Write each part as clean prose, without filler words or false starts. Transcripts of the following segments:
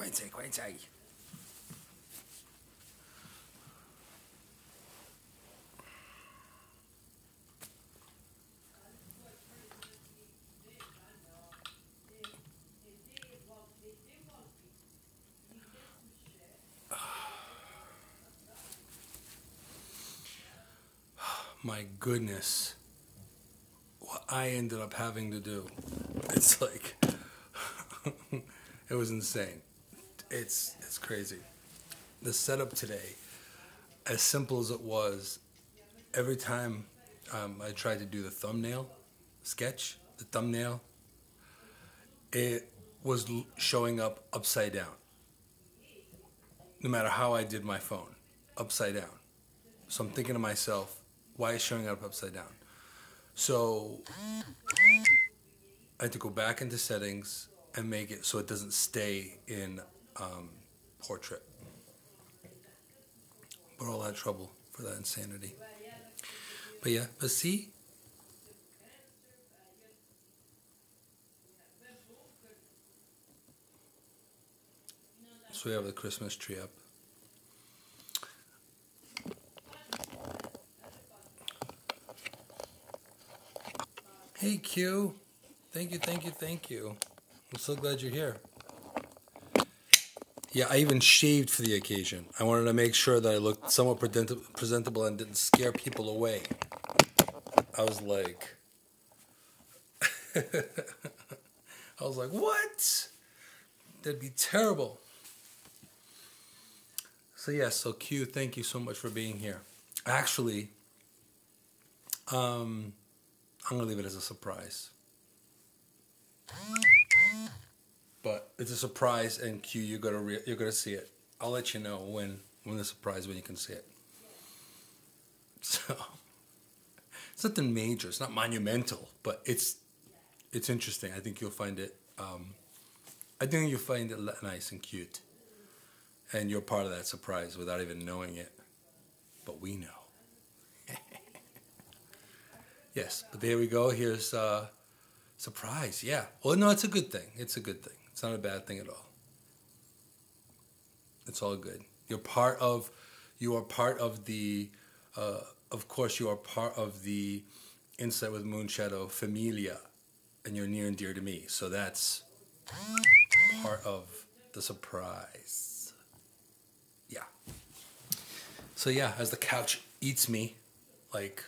Quincy. My goodness, what I ended up having to do, it's like, it was insane. It's crazy. The setup today, as simple as it was, every time I tried to do the thumbnail sketch, it was showing up upside down. No matter how I did my phone, upside down. So I'm thinking to myself, why is it showing up upside down? So I had to go back into settings and make it so it doesn't stay in portrait. But all that trouble for that insanity. But yeah, but see? So we have the Christmas tree up. Hey Q, thank you. I'm so glad you're here. Yeah, I even shaved for the occasion. I wanted to make sure that I looked somewhat presentable and didn't scare people away. I was like, what? That'd be terrible. So yeah, so Q, thank you so much for being here. Actually, I'm gonna leave it as a surprise. But it's a surprise, and Q, you're gonna see it. I'll let you know when the surprise, when you can see it. So it's nothing major. It's not monumental, but it's interesting. I think you'll find it. Nice and cute, and you're part of that surprise without even knowing it. But we know. Yes, but there we go. Here's surprise. Yeah. Well, no, it's a good thing. It's not a bad thing at all. It's all good. You are part of the, of course, you are part of the Insight with Moonshadow familia, and you're near and dear to me. So that's part of the surprise. Yeah. So yeah, as the couch eats me, like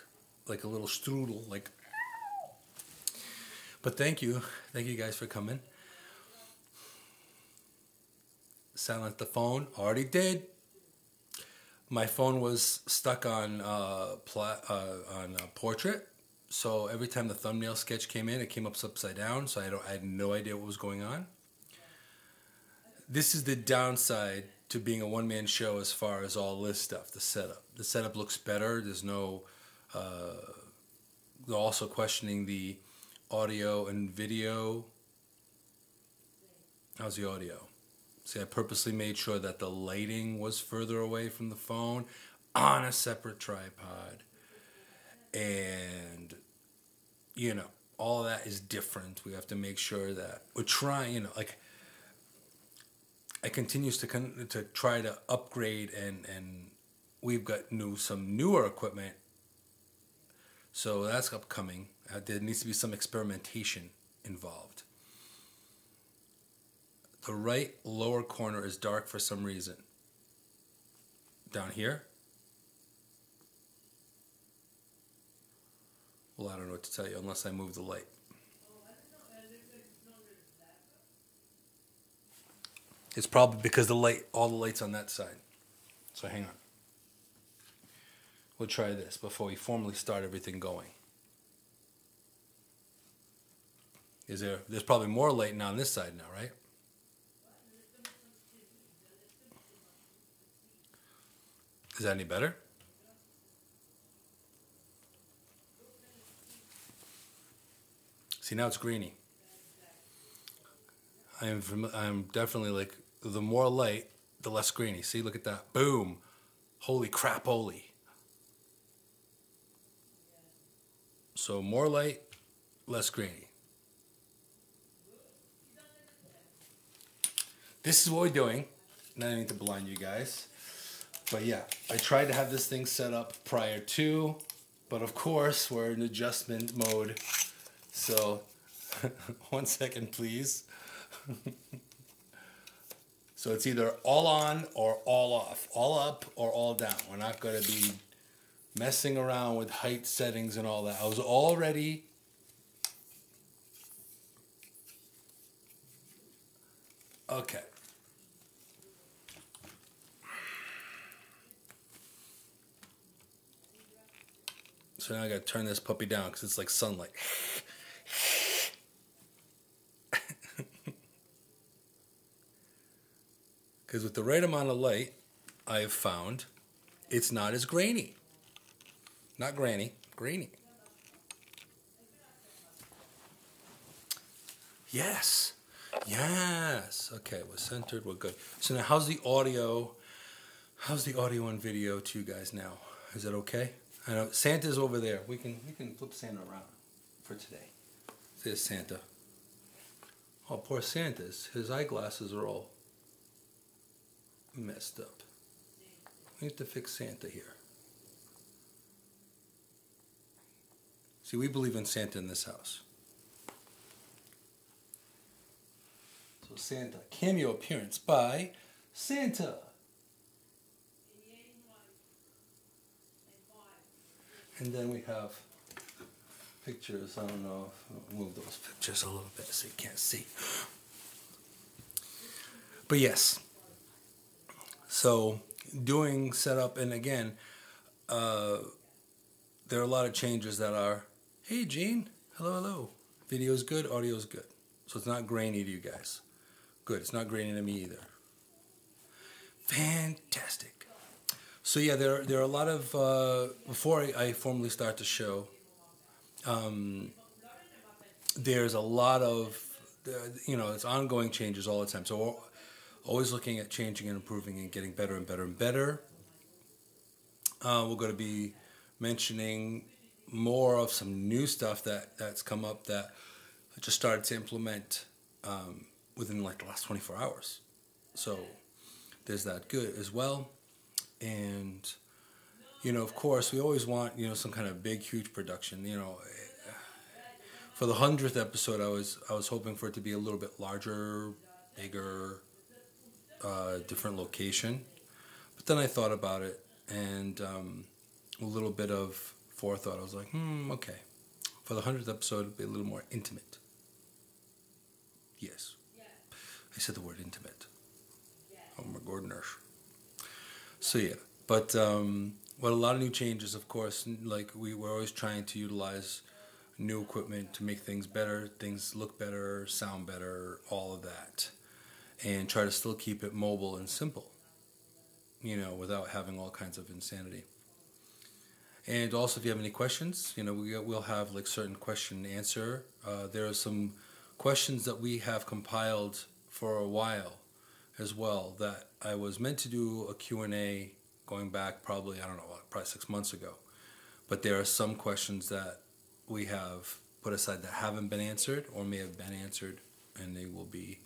a little strudel, like. But thank you guys for coming. Silence the phone. Already did. My phone was stuck on portrait, so every time the thumbnail sketch came in, it came up upside down. So I had no idea what was going on. This is the downside to being a one-man show as far as all this stuff. The setup looks better. There's no. They're also questioning the audio and video. How's the audio? See, I purposely made sure that the lighting was further away from the phone on a separate tripod. And, all that is different. We have to make sure that we're trying, I continues to try to upgrade, and we've got some newer equipment. So that's upcoming. There needs to be some experimentation involved. The right lower corner is dark for some reason. Down here? Well, I don't know what to tell you unless I move the light. It's probably because all the light's on that side. So hang on. We'll try this before we formally start everything going. There's probably more light now on this side now, right? Is that any better? See, now it's greeny. I'm definitely like, the more light, the less greeny. See, look at that. Boom. Holy crap, holy. So more light, less grainy. this is what we're doing. Not need to blind you guys. But yeah, I tried to have this thing set up prior to, but of course we're in adjustment mode. So, 1 second, please. So it's either all on or all off, all up or all down. We're not going to be messing around with height settings and all that. I was already okay. So now I gotta turn this puppy down because it's like sunlight. Because with the right amount of light, I have found it's not as grainy. Not granny, grainy. Yes. Yes. Okay, we're centered, we're good. So now how's the audio? How's the audio and video to you guys now? Is it okay? I know Santa's over there. We can flip Santa around for today. There's Santa. Oh, poor Santa's. His eyeglasses are all messed up. We have to fix Santa here. See, we believe in Santa in this house. So Santa, cameo appearance by Santa. And then we have pictures. I don't know if I'll move those pictures a little bit so you can't see. But yes. So doing setup, and again, there are a lot of changes that are, hey Gene, hello. Video's good, audio's good. So it's not grainy to you guys. Good, it's not grainy to me either. Fantastic. So yeah, there are a lot of, before I formally start the show, there's a lot of, it's ongoing changes all the time. So we're always looking at changing and improving and getting better and better and better. We're going to be mentioning more of some new stuff that's come up that I just started to implement within like the last 24 hours. So there's that good as well. And, of course, we always want, some kind of big, huge production. For the 100th episode, I was hoping for it to be a little bit larger, bigger, different location. But then I thought about it, and a little bit of forethought. I was like, okay. For the 100th episode, it'll be a little more intimate. Yes. I said the word intimate. I'm a Gordoners. So yeah, but a lot of new changes, of course. Like we're always trying to utilize new equipment to make things better, things look better, sound better, all of that, and try to still keep it mobile and simple, without having all kinds of insanity. And also, if you have any questions, we'll have like certain question and answer. There are some questions that we have compiled for a while as well that I was meant to do a Q&A going back probably 6 months ago. But there are some questions that we have put aside that haven't been answered or may have been answered, and they will be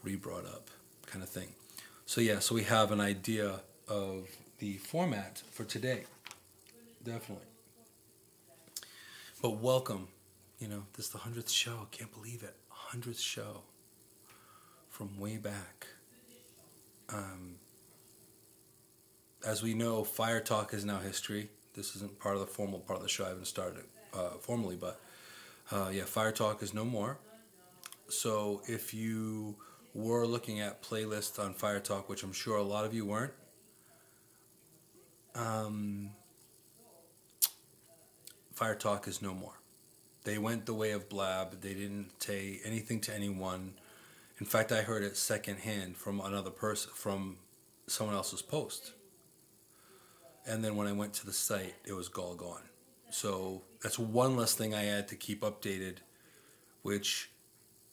re-brought up kind of thing. So yeah, so we have an idea of the format for today. Definitely. But welcome. This is the 100th show. I can't believe it. 100th show from way back. As we know, Fire Talk is now history. This isn't part of the formal part of the show. I haven't started it formally, but Fire Talk is no more. So if you were looking at playlists on Fire Talk, which I'm sure a lot of you weren't, Fire Talk is no more. They went the way of blab. They didn't say anything to anyone. In fact, I heard it secondhand from another person, from someone else's post. And then when I went to the site, it was all gone. So that's one less thing I had to keep updated, which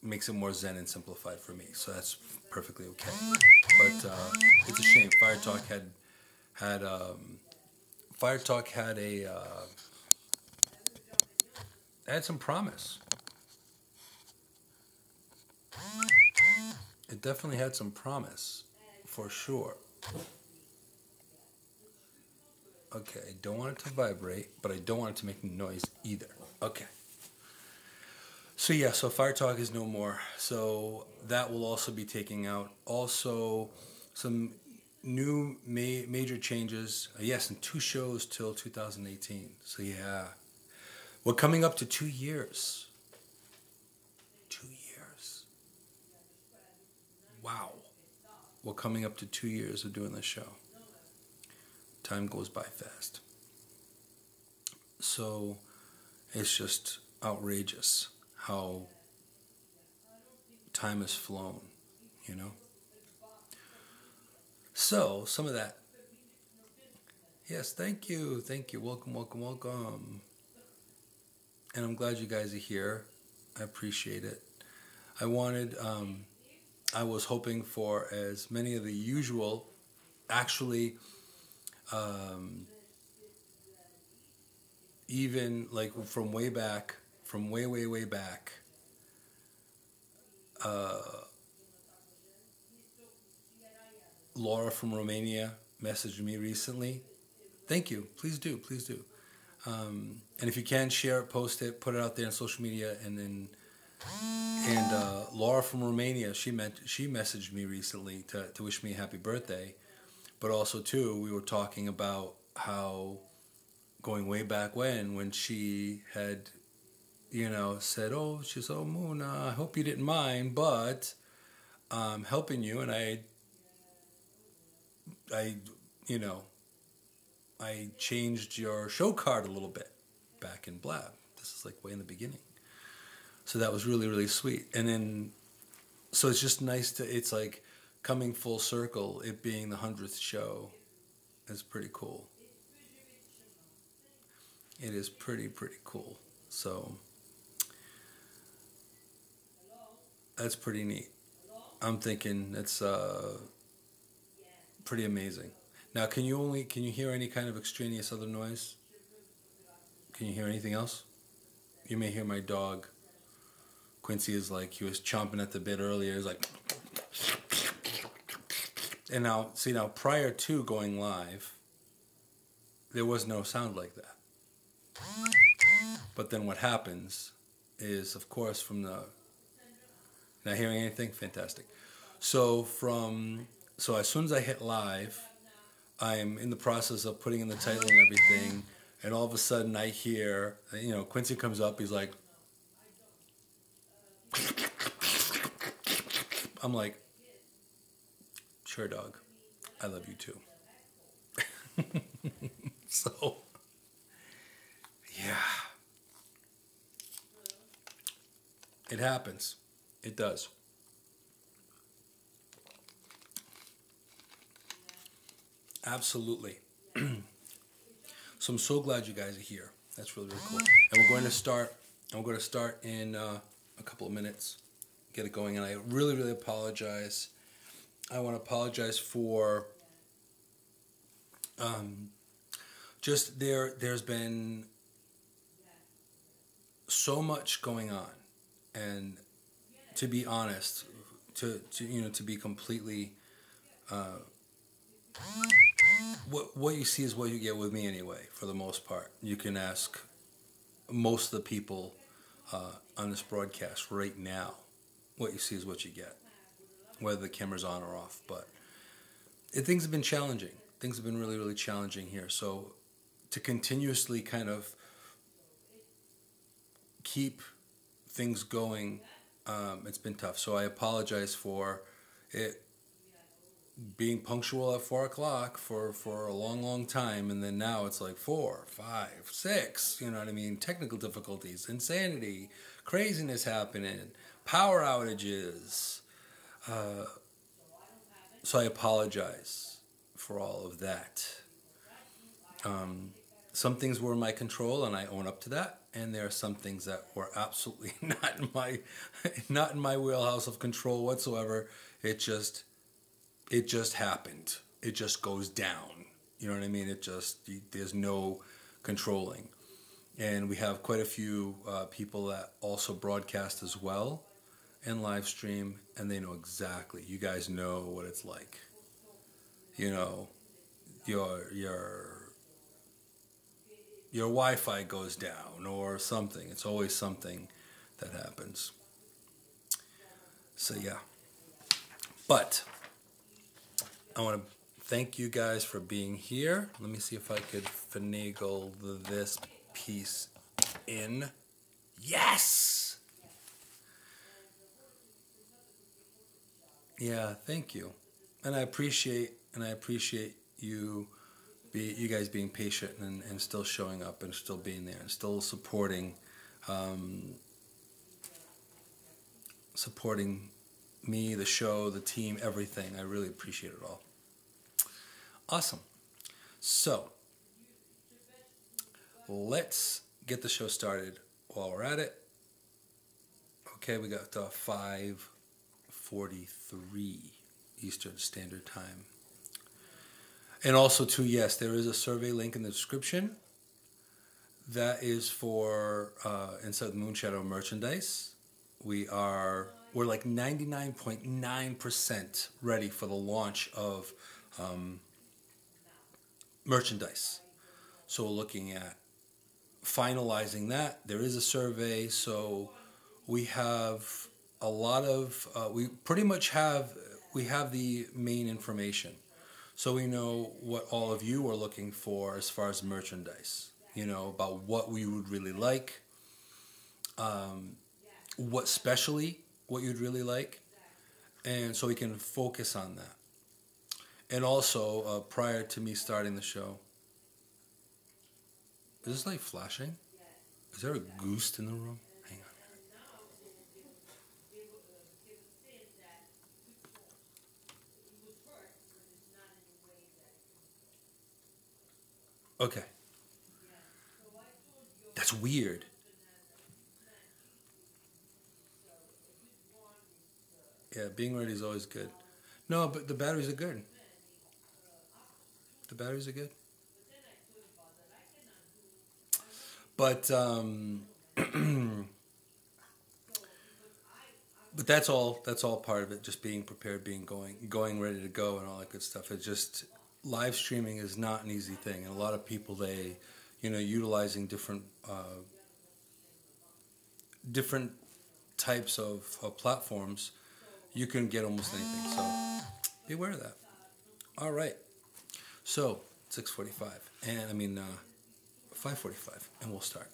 makes it more zen and simplified for me. So that's perfectly okay. But it's a shame. Fire Talk had some promise. It definitely had some promise, for sure. Okay, I don't want it to vibrate, but I don't want it to make noise either. Okay. So yeah, so Fire Talk is no more. So that will also be taking out. Also, some new major changes. Yes, and 2 shows till 2018. So yeah, we're coming up to 2 years. 2 years. Wow. We're coming up to 2 years of doing this show. Time goes by fast. So it's just outrageous how time has flown, you know? So, some of that. Yes, thank you. Thank you. Welcome, welcome, welcome. And I'm glad you guys are here. I appreciate it. I was hoping for as many of the usual, actually, even like from way back, from way, way, way back, Laura from Romania messaged me recently. Thank you. Please do. Please do. And if you can, share it, post it, put it out there on social media. And Laura from Romania, she messaged me recently to wish me a happy birthday. But also, too, we were talking about how going way back when she had, said, oh, Moon, I hope you didn't mind, but I'm helping you. And I changed your show card a little bit back in Blab. This is like way in the beginning. So that was really, really sweet. And then, so it's just nice it's like coming full circle, it being the 100th show is pretty cool. It is pretty, pretty cool. So that's pretty neat. I'm thinking it's pretty amazing. Now, can you hear any kind of extraneous other noise? Can you hear anything else? You may hear my dog. Quincy is like, he was chomping at the bit earlier. He's like, and now prior to going live, there was no sound like that. But then what happens is, of course, not hearing anything? Fantastic. So as soon as I hit live, I'm in the process of putting in the title and everything, and all of a sudden I hear, Quincy comes up, he's like, I'm like, sure, dog, I love you too. So, yeah. It happens. It does. Absolutely. So I'm so glad you guys are here. That's really, really cool. And we're going to start in a couple of minutes. Get it going. And I really, really apologize. I want to apologize for just there's been so much going on. And to be honest, to be completely what you see is what you get with me anyway, for the most part. You can ask most of the people on this broadcast right now. What you see is what you get, whether the camera's on or off. But things have been challenging. Things have been really, really challenging here. So to continuously kind of keep things going, it's been tough. So I apologize for it being punctual at 4 o'clock for a long, long time, and then now it's like 4, 5, 6. You know what I mean? Technical difficulties, insanity, craziness happening, power outages. So I apologize for all of that. Some things were in my control, and I own up to that. And there are some things that were absolutely not in my wheelhouse of control whatsoever. It just happened. It just goes down. You know what I mean? There's no controlling. And we have quite a few people that also broadcast as well. and live stream, and they know exactly. You guys know what it's like. You know, your Wi-Fi goes down or something. It's always something that happens. So yeah. But I want to thank you guys for being here. Let me see if I could finagle this piece in. Yes! Yeah, thank you. And I appreciate you guys being patient and still showing up and still being there and still supporting me, the show, the team, everything. I really appreciate it all. Awesome. So, let's get the show started while we're at it. Okay, we got 5:43 Eastern Standard Time. And also, too, yes, there is a survey link in the description. That is for Inside the Moonshadow merchandise. We're like 99.9% ready for the launch of merchandise. So we're looking at finalizing that. There is a survey, so we have a lot of, we have the main information. So we know what all of you are looking for as far as merchandise, about what we would really like, what you'd really like, and so we can focus on that. And also, prior to me starting the show, is this light flashing? Is there a goose in the room? Hang on. Okay. That's weird. Yeah, being ready is always good. No, but the batteries are good. The batteries are good. But but that's all part of it. Just being prepared, going ready to go, and all that good stuff. It's just live streaming is not an easy thing, and a lot of people utilizing different types of platforms, you can get almost anything. So be aware of that. All right. So 6:45, and 5:45, and we'll start.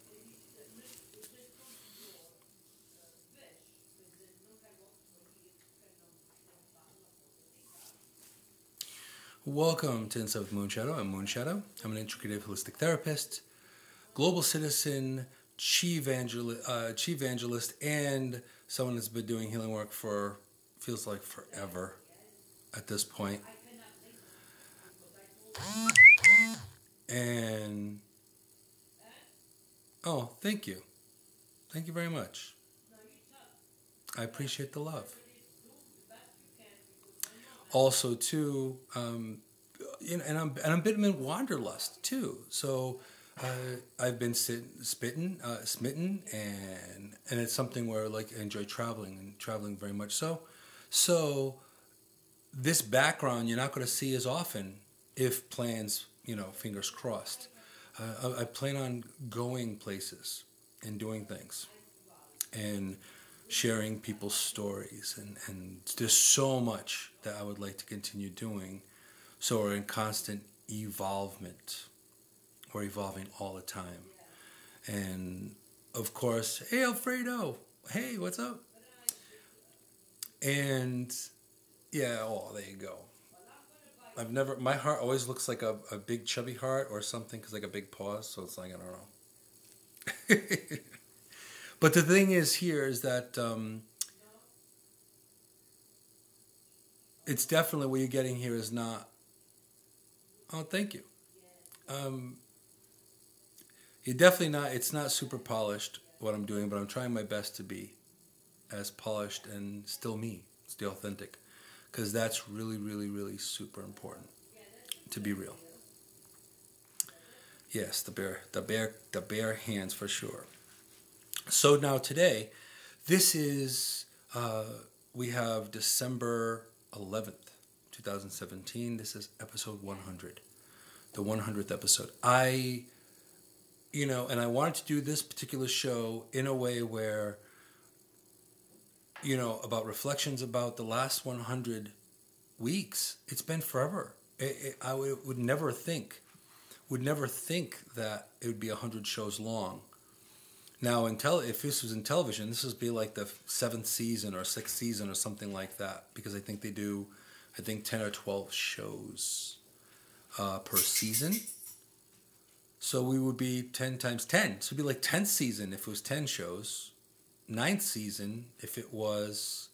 Welcome to Inside with Moonshadow. I'm Moonshadow. I'm an Integrative Holistic Therapist, global citizen, CHI-vangelist, and someone that's been doing healing work for, feels like forever at this point. And, oh, thank you. Thank you very much. I appreciate the love. Also, too, and I'm a bit in wanderlust too. So I've been smitten, and it's something where I enjoy traveling very much. So this background you're not going to see as often if plans, fingers crossed. I plan on going places and doing things and sharing people's stories, and there's so much that I would like to continue doing. So we're in constant evolvement. We're evolving all the time. And of course, hey Alfredo, hey, what's up? And yeah, oh, there you go. My heart always looks like a big chubby heart or something, because like a big pause, so it's like, I don't know. But the thing is that it's definitely what you're getting here is not, oh, thank you. You're definitely not, it's not super polished what I'm doing, but I'm trying my best to be as polished and still me, still authentic, because that's really, really, really super important to be real. Yes, the bare hands for sure. So now today, this is We have December 11th, 2017. This is episode 100, the 100th episode. And I wanted to do this particular show in a way where, about reflections about the last 100 weeks. It's been forever. I would never think that it would be 100 shows long. Now, if this was in television, this would be like the 7th season or 6th season or something like that, because I think they do, 10 or 12 shows per season. So we would be 10 times 10. So it would be like 10th season if it was 10 shows, 9th season if it was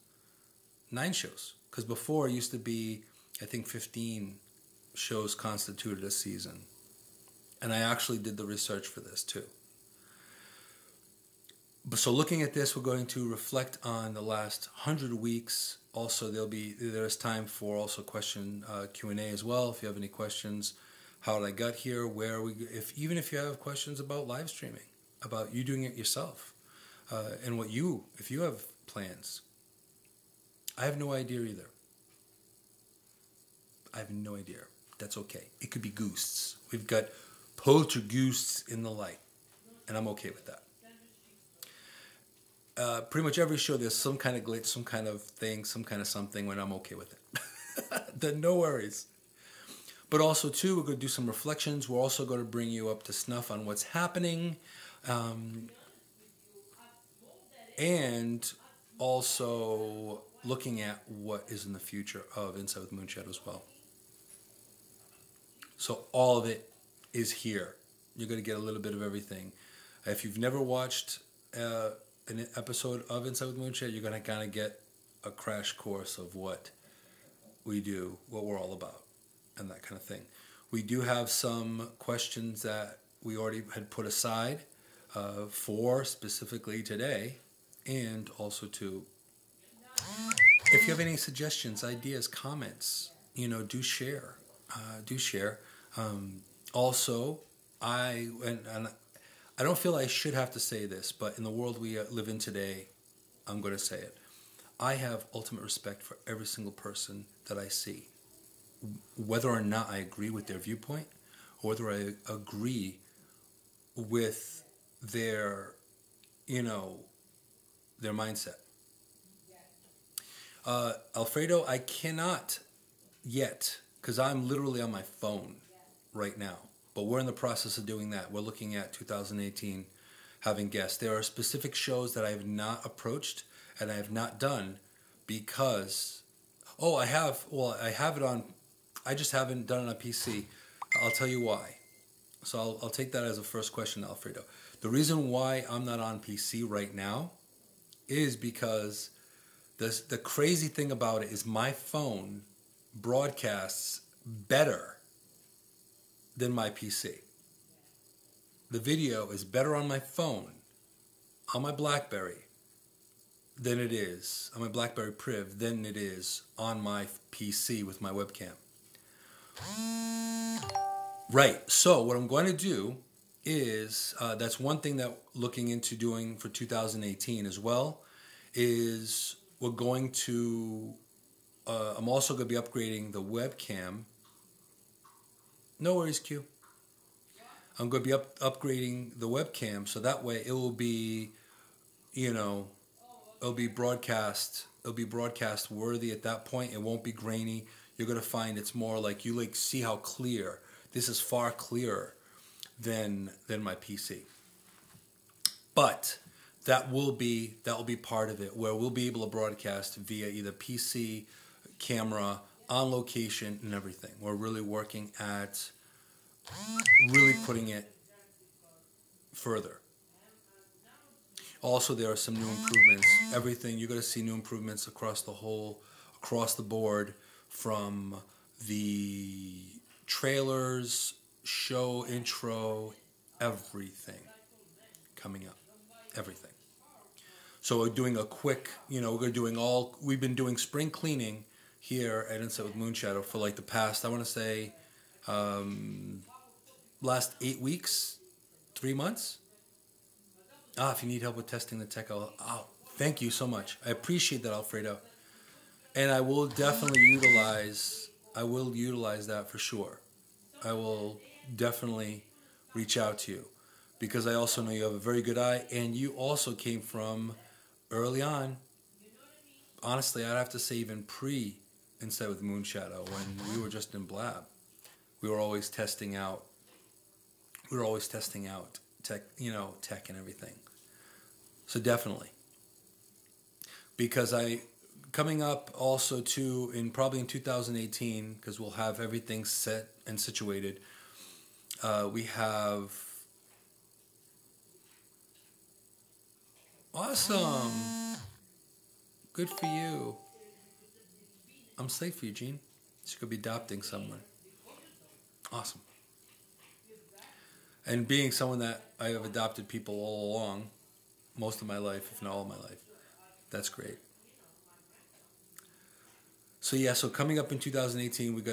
9 shows. Because before it used to be, 15 shows constituted a season. And I actually did the research for this too. So looking at this, we're going to reflect on the last 100 weeks. Also, there's time for also question Q&A as well. If you have any questions, how did I get here? Even if you have questions about live streaming, about you doing it yourself, and if you have plans. I have no idea either. I have no idea. That's okay. It could be ghosts. We've got poltergeists in the light, and I'm okay with that. Pretty much every show there's some kind of glitch, some kind of thing, some kind of something, when I'm okay with it. Then no worries. But also too, we're going to do some reflections. We're also going to bring you up to snuff on what's happening, and also looking at what is in the future of Inside with Moonshadow as well. So all of it is here. You're going to get a little bit of everything. If you've never watched an episode of Inside with Moonshadow, you're going to kind of get a crash course of what we do, what we're all about, and that kind of thing. We do have some questions that we already had put aside for specifically today, and also to, if you have any suggestions, ideas, comments, do share. Do share. Also, I don't feel I should have to say this, but in the world we live in today, I'm going to say it. I have ultimate respect for every single person that I see, whether or not I agree with their viewpoint, or whether I agree with their mindset. Alfredo, I cannot yet, because I'm literally on my phone right now. But we're in the process of doing that. We're looking at 2018, having guests. There are specific shows that I have not approached and I have not done because, I have it on, I just haven't done it on PC. I'll tell you why. So I'll take that as a first question, Alfredo. The reason why I'm not on PC right now is because the crazy thing about it is my phone broadcasts better than my PC. The video is better on my phone, on my BlackBerry, than it is on my BlackBerry Priv than it is on my PC with my webcam. Right. So what I'm going to do is that's one thing that looking into doing for 2018 as well is we're going to. I'm also going to be upgrading the webcam. No worries, Q. I'm going to be upgrading the webcam so that way it will be, it'll be broadcast. It'll be broadcast worthy at that point. It won't be grainy. You're going to find it's more like you see how clear. This is far clearer than my PC. But that will be part of it where we'll be able to broadcast via either PC, camera, on location, and everything. We're really working at really putting it further. Also, there are some new improvements. Everything, you're going to see new improvements across the board, from the trailers, show intro, everything coming up. Everything. So we're doing a quick, we've been doing spring cleaning here at Inside with Moonshadow for like the past, I want to say, last 8 weeks, 3 months. If you need help with testing the tech, Thank you so much. I appreciate that, Alfredo. And I will definitely utilize that for sure. I will definitely reach out to you because I also know you have a very good eye, and you also came from early on. Honestly, I'd have to say even pre Instead with Moonshadow, when we were just in Blab. We were always testing out. We were always testing out tech and everything. So definitely, because coming up also too probably in 2018, because we'll have everything set and situated. We have awesome, good for you. I'm safe for you, Gene. She could be adopting someone. Awesome. And being someone that I have adopted people all along, most of my life, if not all of my life, that's great. So yeah, so coming up in 2018,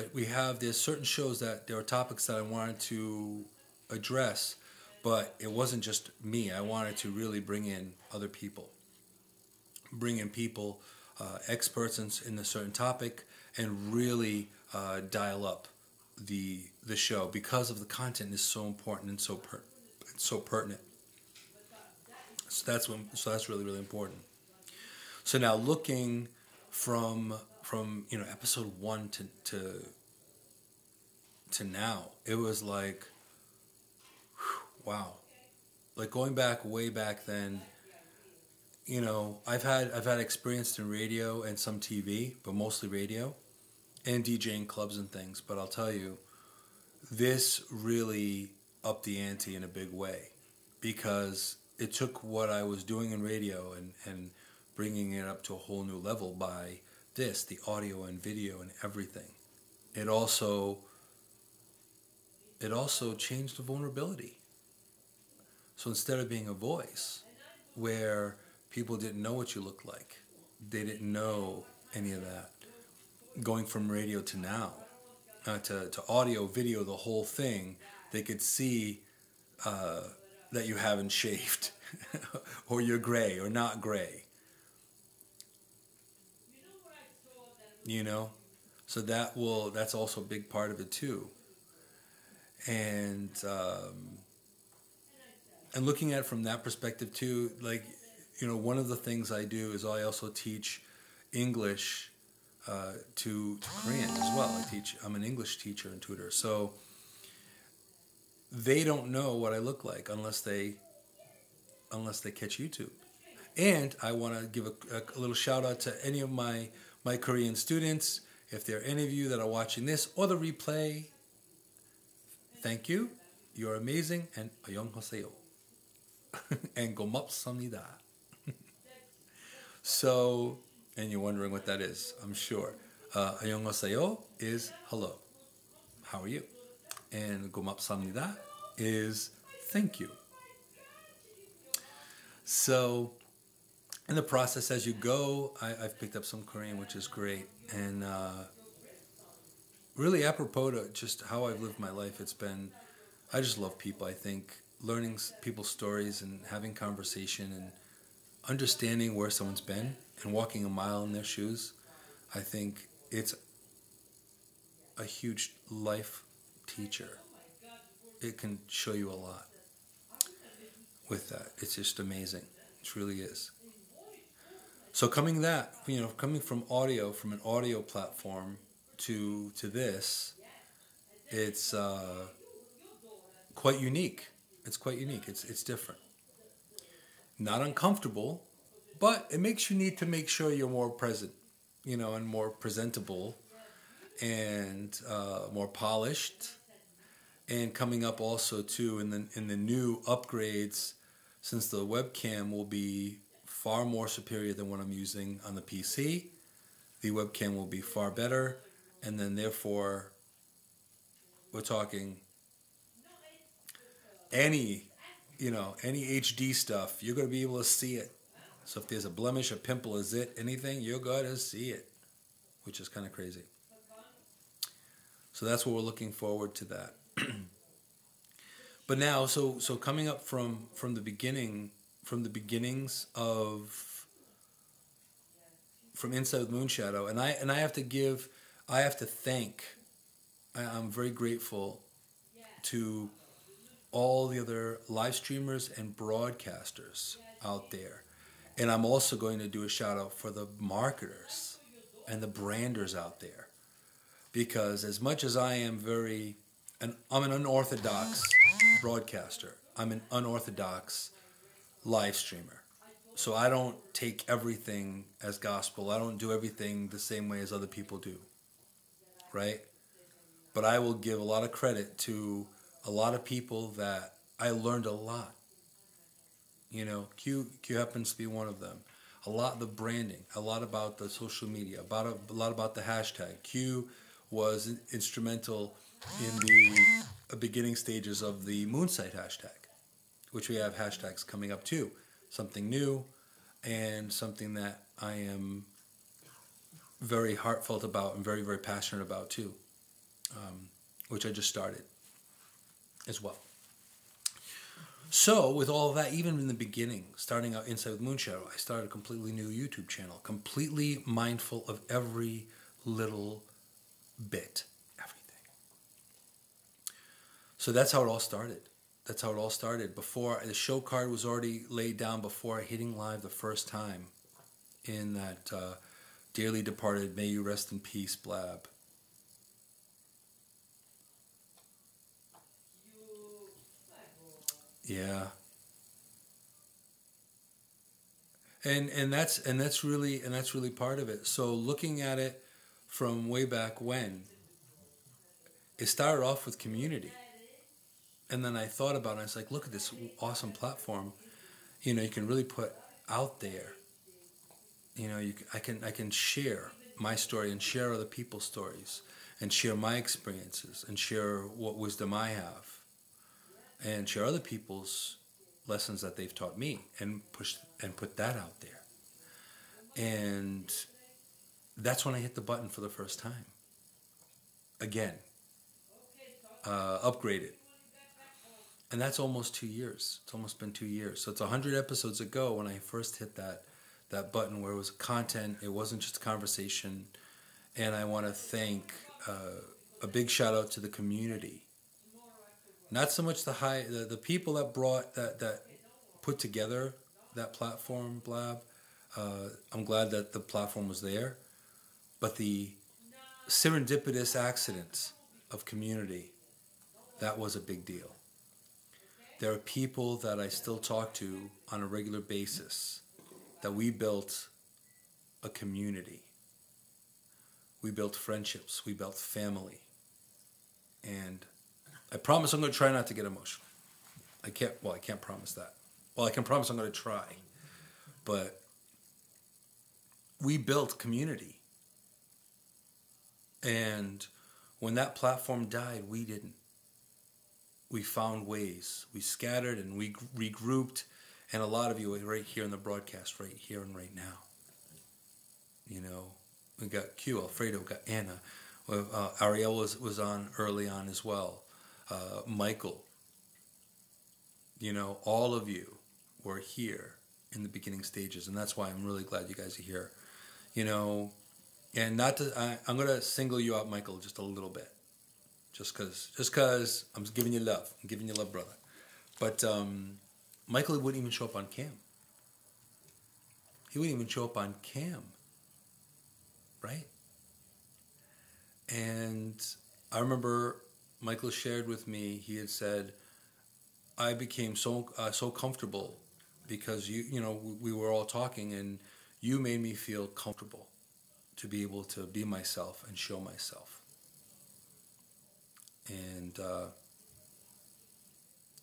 there's certain shows that there are topics that I wanted to address, but it wasn't just me. I wanted to really bring in other people, experts in a certain topic, and really dial up the show because of the content is so important and so pertinent. So that's really, really important. So now looking from episode 1 to now, it was like, wow, like going back way back then. I've had experience in radio and some TV, but mostly radio and DJing clubs and things. But I'll tell you, this really upped the ante in a big way, because it took what I was doing in radio and bringing it up to a whole new level by the audio and video and everything. It also changed the vulnerability. So instead of being a voice where people didn't know what you looked like, they didn't know any of that, going from radio to now, to audio, video, the whole thing, they could see that you haven't shaved or you're gray or not gray. So that's also a big part of it too. And looking at it from that perspective too, like, one of the things I do is I also teach English to Koreans as well. I'm an English teacher and tutor. So they don't know what I look like unless they catch YouTube. And I want to give a little shout out to any of my Korean students. If there are any of you that are watching this or the replay, thank you. You're amazing. And 안녕하세요. And 고맙습니다. So, and you're wondering what that is, I'm sure. 안녕하세요 is hello. How are you? And 고맙습니다 is thank you. So, in the process, as you go, I've picked up some Korean, which is great. And really apropos to just how I've lived my life, I just love people. I think learning people's stories and having conversation and understanding where someone's been and walking a mile in their shoes, I think it's a huge life teacher. It can show you a lot with that. It's just amazing. It really is. So coming from an audio platform to this, it's quite unique. It's quite unique. It's different. Not uncomfortable, but it makes you need to make sure you're more present, and more presentable, and more polished. And coming up also too in the new upgrades, since the webcam will be far more superior than what I'm using on the PC, the webcam will be far better, and then therefore we're talking any HD stuff, you're going to be able to see it. So if there's a blemish, a pimple, a zit, anything, you're going to see it, which is kind of crazy. So that's what we're looking forward to that. But now, so coming up from the beginnings of from Inside with Moonshadow, and I have to thank. I'm very grateful to all the other live streamers and broadcasters out there. And I'm also going to do a shout out for the marketers and the branders out there. Because as much as I am I'm an unorthodox broadcaster. I'm an unorthodox live streamer. So I don't take everything as gospel. I don't do everything the same way as other people do. Right? But I will give a lot of credit to a lot of people that I learned a lot. You know, Q happens to be one of them. A lot of the branding, a lot about the social media, a lot about the hashtag. Q was instrumental in the beginning stages of the Moonsite hashtag, which we have hashtags coming up too. Something new and something that I am very heartfelt about and very, very passionate about too, which I just started as well. So with all of that, even in the beginning, starting out Inside with Moonshadow, I started a completely new YouTube channel, completely mindful of every little bit, everything. So that's how it all started. Before the show card was already laid down before hitting live the first time in that dearly departed, may you rest in peace blab. Yeah. And that's really part of it. So looking at it from way back when, it started off with community. And then I thought about it, I was like, look at this awesome platform. You know, you can really put out there. You know, I can share my story and share other people's stories and share my experiences and share what wisdom I have and share other people's lessons that they've taught me and put that out there. And that's when I hit the button for the first time. Again, upgraded. And that's almost 2 years. It's almost been 2 years. So it's 100 episodes ago when I first hit that button where it was content. It wasn't just a conversation. And I want to thank a big shout out to the community. Not so much the people that brought that put together that platform, Blab. I'm glad that the platform was there. But the serendipitous accidents of community, that was a big deal. There are people that I still talk to on a regular basis that we built a community. We built friendships. We built family. And I promise I'm going to try not to get emotional. I can't promise that. Well, I can promise I'm going to try. But we built community. And when that platform died, we didn't. We found ways. We scattered and we regrouped. And a lot of you are right here in the broadcast, right here and right now. You know, we got Q, Alfredo, got Anna. Ariel was on early on as well. Michael. You know, all of you were here in the beginning stages. And that's why I'm really glad you guys are here. You know, and I'm going to single you out, Michael, just a little bit. Just because I'm giving you love. I'm giving you love, brother. But Michael wouldn't even show up on cam. He wouldn't even show up on cam. Right? And I remember Michael shared with me, he had said, I became so comfortable because we were all talking and you made me feel comfortable to be able to be myself and show myself. And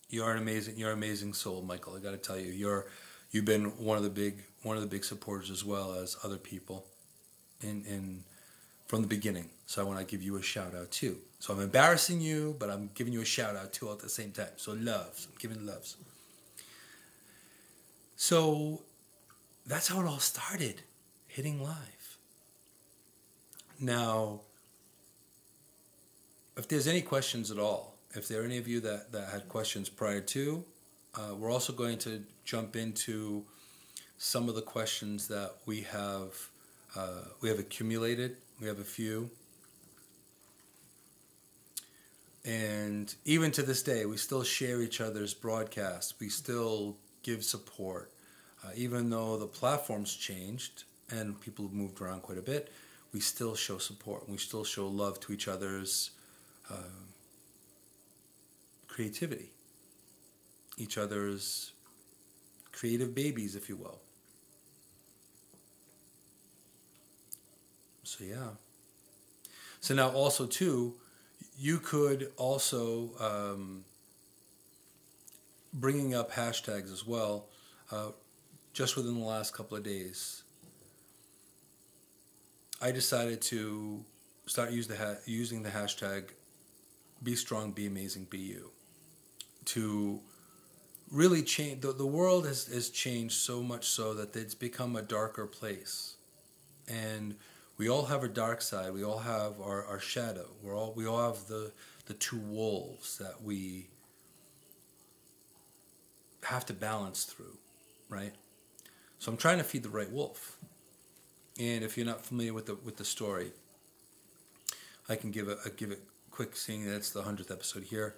you're an amazing soul, Michael. I got to tell you, you've been one of the big supporters as well as other people, in from the beginning. So I want to give you a shout out too. So I'm embarrassing you, but I'm giving you a shout out too at the same time. So loves, I'm giving loves. So that's how it all started, hitting live. Now, if there's any questions at all, if there are any of you that had questions prior to, we're also going to jump into some of the questions that we have We have accumulated. We have a few. And even to this day, we still share each other's broadcasts. We still give support. Even though the platform's changed and people have moved around quite a bit, we still show support. We still show love to each other's creativity, each other's creative babies, if you will. So yeah. So now also too, you could also, bringing up hashtags as well, just within the last couple of days, I decided to start using the hashtag Be Strong, Be Amazing, Be You, to really change. The world has changed so much so that it's become a darker place. And we all have a dark side. We all have our shadow. We all have the two wolves that we have to balance through, right? So I'm trying to feed the right wolf. And if you're not familiar with the story, I can give it quick, seeing that it's the 100th episode here.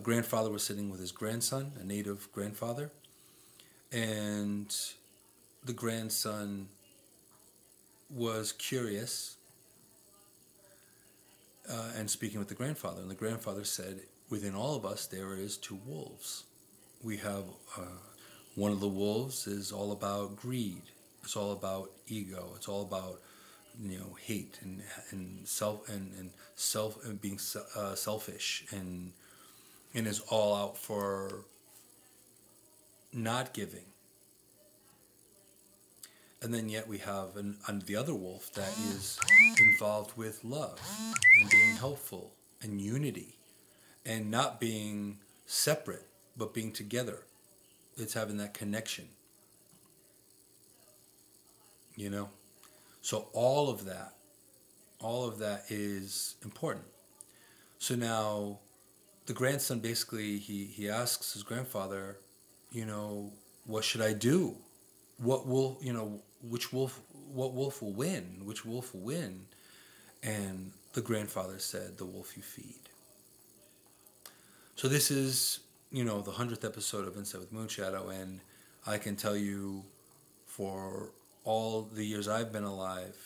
Grandfather was sitting with his grandson, a native grandfather, and the grandson was curious and speaking with the grandfather. And the grandfather said, within all of us, there is two wolves. We have one of the wolves is all about greed. It's all about ego. It's all about hate and being selfish and is all out for not giving. And then yet we have the other wolf that is involved with love and being helpful and unity and not being separate but being together. It's having that connection. So all of that is important. So now the grandson basically he asks his grandfather, what should I do? What wolf will win? Which wolf will win? And the grandfather said, the wolf you feed. So this is, the 100th episode of Insight with Moonshadow, and I can tell you for all the years I've been alive,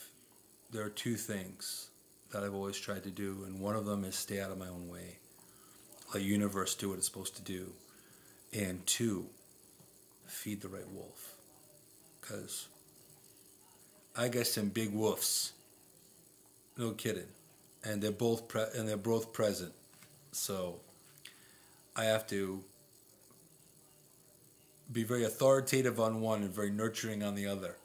there are two things that I've always tried to do, and one of them is stay out of my own way. Let the universe do what it's supposed to do. And two, feed the right wolf. Because I got some big wolves. No kidding. And they're both present. So I have to be very authoritative on one and very nurturing on the other.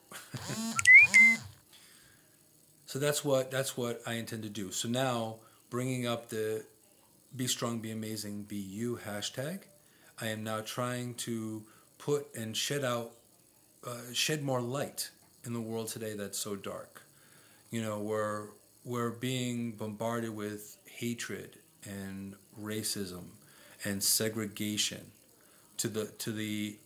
So that's what I intend to do. So now, bringing up the Be Strong, Be Amazing, Be You hashtag, I am now trying to put and shed more light in the world today that's so dark. We're being bombarded with hatred and racism and segregation to the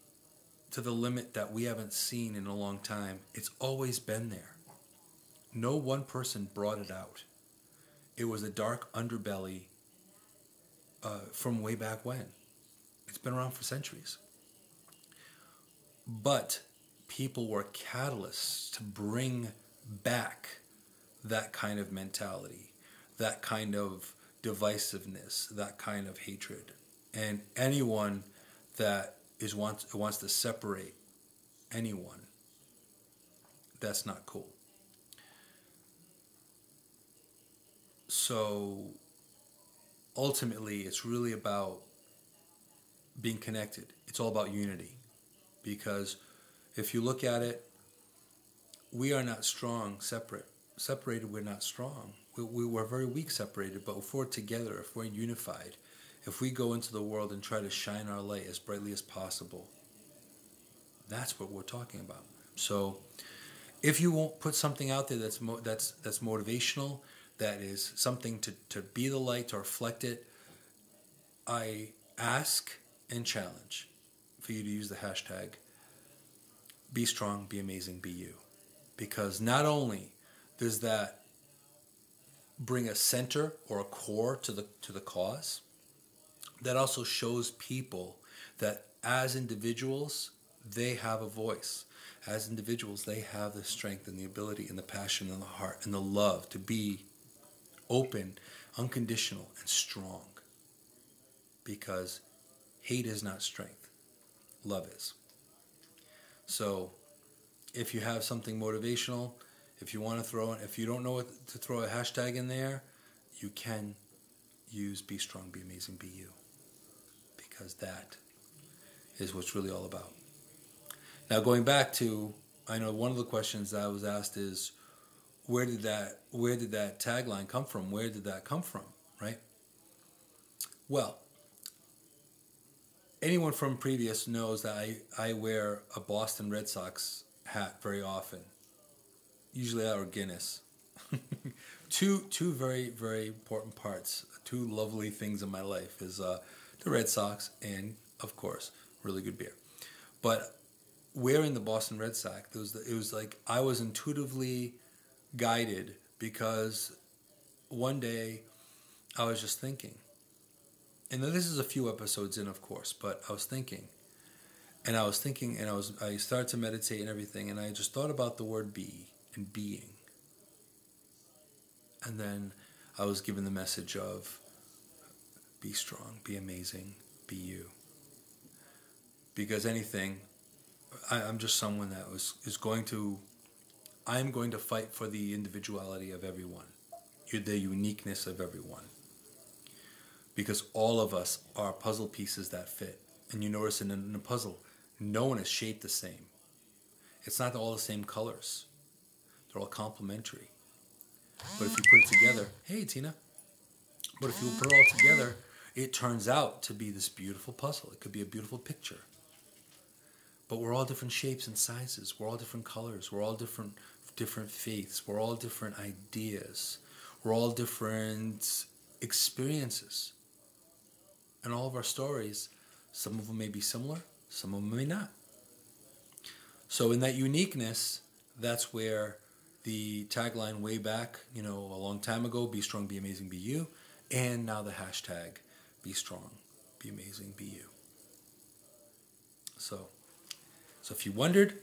limit that we haven't seen in a long time. It's always been there. No one person brought it out. It was a dark underbelly from way back when. It's been around for centuries. But people were catalysts to bring back that kind of mentality, that kind of divisiveness, that kind of hatred. And anyone that wants to separate anyone, that's not cool. So ultimately, it's really about being connected. It's all about unity. Because if you look at it, we are not strong separate. Separated, we're not strong. We're very weak separated, but if we're together, if we're unified, if we go into the world and try to shine our light as brightly as possible, that's what we're talking about. So if you won't put something out there that's motivational, that is something to be the light, to reflect it, I ask and challenge for you to use the hashtag Be Strong, Be Amazing, Be You. Because not only does that bring a center or a core to the cause? That also shows people that as individuals, they have a voice. As individuals, they have the strength and the ability and the passion and the heart and the love to be open, unconditional, and strong. Because hate is not strength. Love is. So if you have something motivational, if you want to if you don't know what to throw a hashtag in there, you can use Be Strong, Be Amazing, Be You. Because that is what's really all about. Now going back to, I know one of the questions that I was asked is, where did that tagline come from? Where did that come from, right? Well, anyone from previous knows that I wear a Boston Red Sox hat very often. Usually that or Guinness. Two very, very important parts. Two lovely things in my life is the Red Sox and, of course, really good beer. But wearing the Boston Red Sox, it was like I was intuitively guided, because one day I was just thinking, and this is a few episodes in, of course, but I was thinking, and I started to meditate and everything, and I just thought about the word be and being. And then I was given the message of be strong, be amazing, be you. Because I'm just someone that I'm going to fight for the individuality of everyone, the uniqueness of everyone. Because all of us are puzzle pieces that fit. And you notice in a puzzle, no one is shaped the same. It's not all the same colors. They're all complementary. But if you put it together, hey Tina, but if you put it all together, it turns out to be this beautiful puzzle. It could be a beautiful picture. But we're all different shapes and sizes. We're all different colors. We're all different faiths. We're all different ideas. We're all different experiences. And all of our stories, some of them may be similar, some of them may not. So in that uniqueness, that's where the tagline way back, a long time ago, be strong, be amazing, be you, and now the hashtag, be strong, be amazing, be you. So if you wondered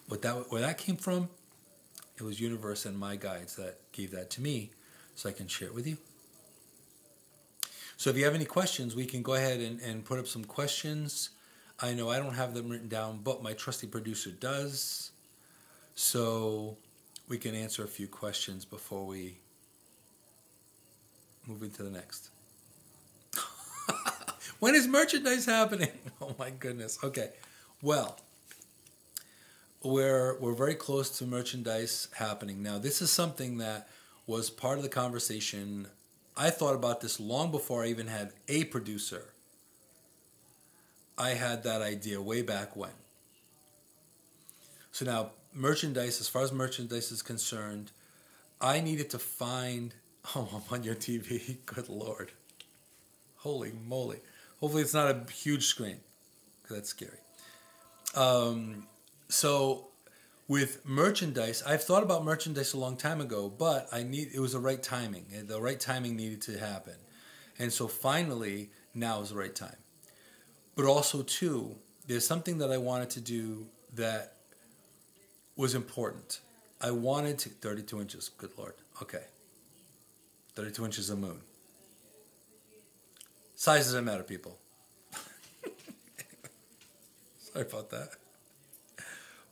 where that came from, it was universe and my guides that gave that to me so I can share it with you. So if you have any questions, we can go ahead and put up some questions. I know I don't have them written down, but my trusty producer does. So we can answer a few questions before we move into the next. When is merchandise happening? Oh my goodness. Okay. Well, we're very close to merchandise happening. Now, this is something that was part of the conversation. I thought about this long before I even had a producer. I had that idea way back when. So now, merchandise, as far as merchandise is concerned, I needed to find... Oh, I'm on your TV. Good Lord. Holy moly. Hopefully it's not a huge screen, because that's scary. So with merchandise, I've thought about merchandise a long time ago, but it was the right timing. The right timing needed to happen. And so finally, now is the right time. But also, too, there's something that I wanted to do that was important. I wanted to... 32 inches, good Lord. Okay. 32 inches of moon. Size doesn't matter, people. Sorry about that.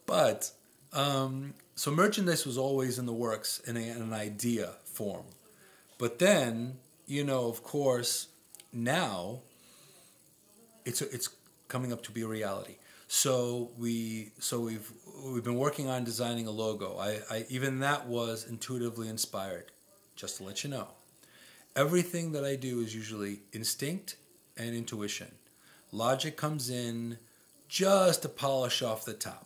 But, so merchandise was always in the works in an idea form. But then, of course, now it's coming up to be a reality. So we've been working on designing a logo. I even that was intuitively inspired, just to let you know. Everything that I do is usually instinct and intuition. Logic comes in just to polish off the top.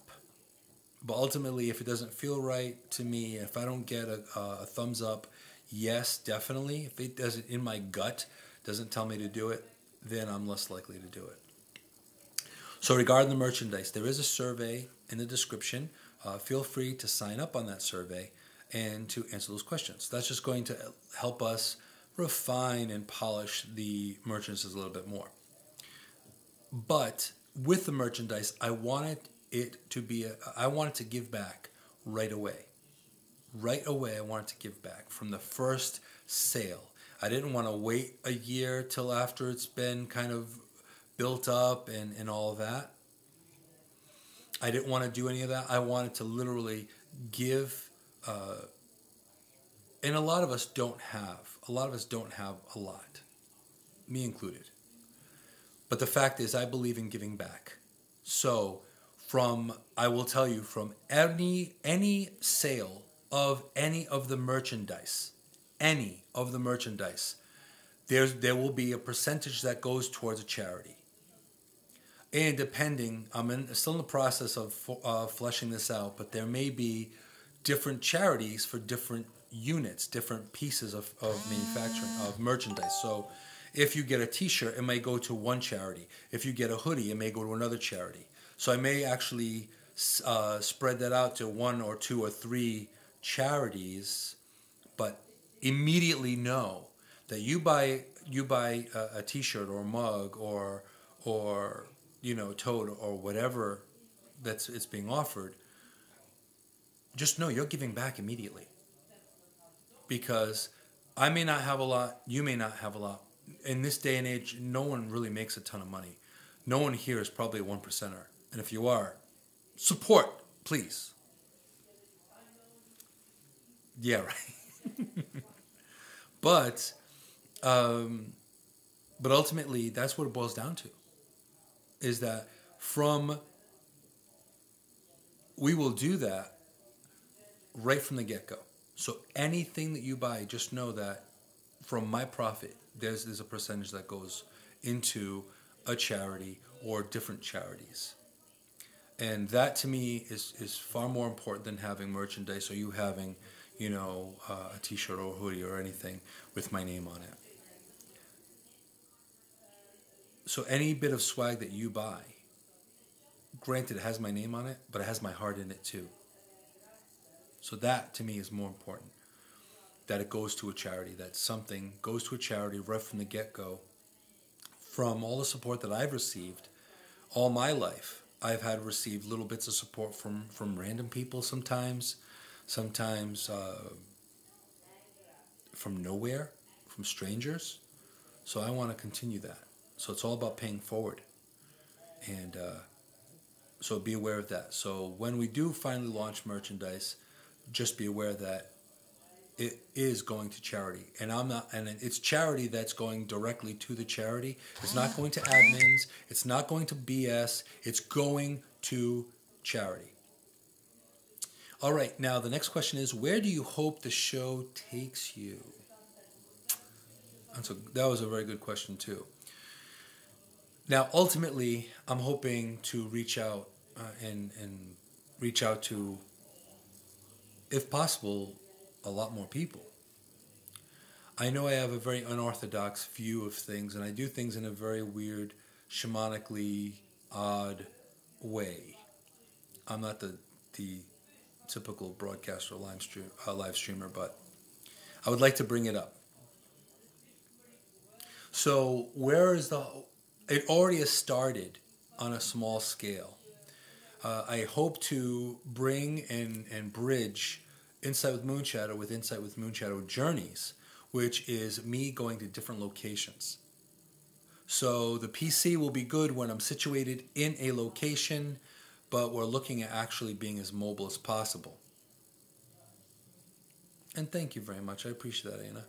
But ultimately, if it doesn't feel right to me, if I don't get a thumbs up, yes, definitely. If it doesn't, in my gut, doesn't tell me to do it, then I'm less likely to do it. So regarding the merchandise, there is a survey in the description. Feel free to sign up on that survey. and to answer those questions. That's just going to help us refine and polish the merchandise a little bit more. But with the merchandise, I wanted to give back right away. Right away, I wanted to give back from the first sale. I didn't want to wait a year till after it's been kind of built up and all of that. I didn't want to do any of that. I wanted to literally give, and a lot of us don't have a lot, me included. But the fact is, I believe in giving back. So I will tell you, from any sale of any of the merchandise, there will be a percentage that goes towards a charity. And depending, I'm still in the process of fleshing this out, but there may be different charities for different units, different pieces of manufacturing, of merchandise. So if you get a t-shirt, it may go to one charity. If you get a hoodie, it may go to another charity. So I may actually spread that out to 1 or 2 or 3 charities, but immediately know that you buy a t-shirt or a mug or tote or whatever it's being offered, just know you're giving back immediately. Because I may not have a lot, you may not have a lot. In this day and age, no one really makes a ton of money. No one here is probably a 1%er. And if you are, support, please. Yeah, right. But ultimately, that's what it boils down to. Is that we will do that right from the get-go. So anything that you buy, just know that from my profit, there's a percentage that goes into a charity or different charities. And that to me is far more important than having merchandise or you having, a t-shirt or a hoodie or anything with my name on it. So any bit of swag that you buy, granted it has my name on it, but it has my heart in it too. So that to me is more important. That it goes to a charity, that something goes to a charity right from the get-go. From all the support that I've received all my life, I've received little bits of support from random people sometimes from nowhere, from strangers. So I want to continue that. So it's all about paying forward. And so be aware of that. So when we do finally launch merchandise, just be aware that it is going to charity. And it's charity that's going directly to the charity. It's not going to admins. It's not going to BS. It's going to charity. All right, now the next question is, where do you hope the show takes you? That was a very good question too. Now, ultimately, I'm hoping to reach out and reach out to, if possible, a lot more people. I know I have a very unorthodox view of things, and I do things in a very weird, shamanically odd way. I'm not the typical broadcaster or live streamer, but I would like to bring it up. So it already has started on a small scale. I hope to bring and bridge Insight with Moonshadow with Insight with Moonshadow Journeys, which is me going to different locations. So the PC will be good when I'm situated in a location, but we're looking at actually being as mobile as possible. And thank you very much. I appreciate that, Anna.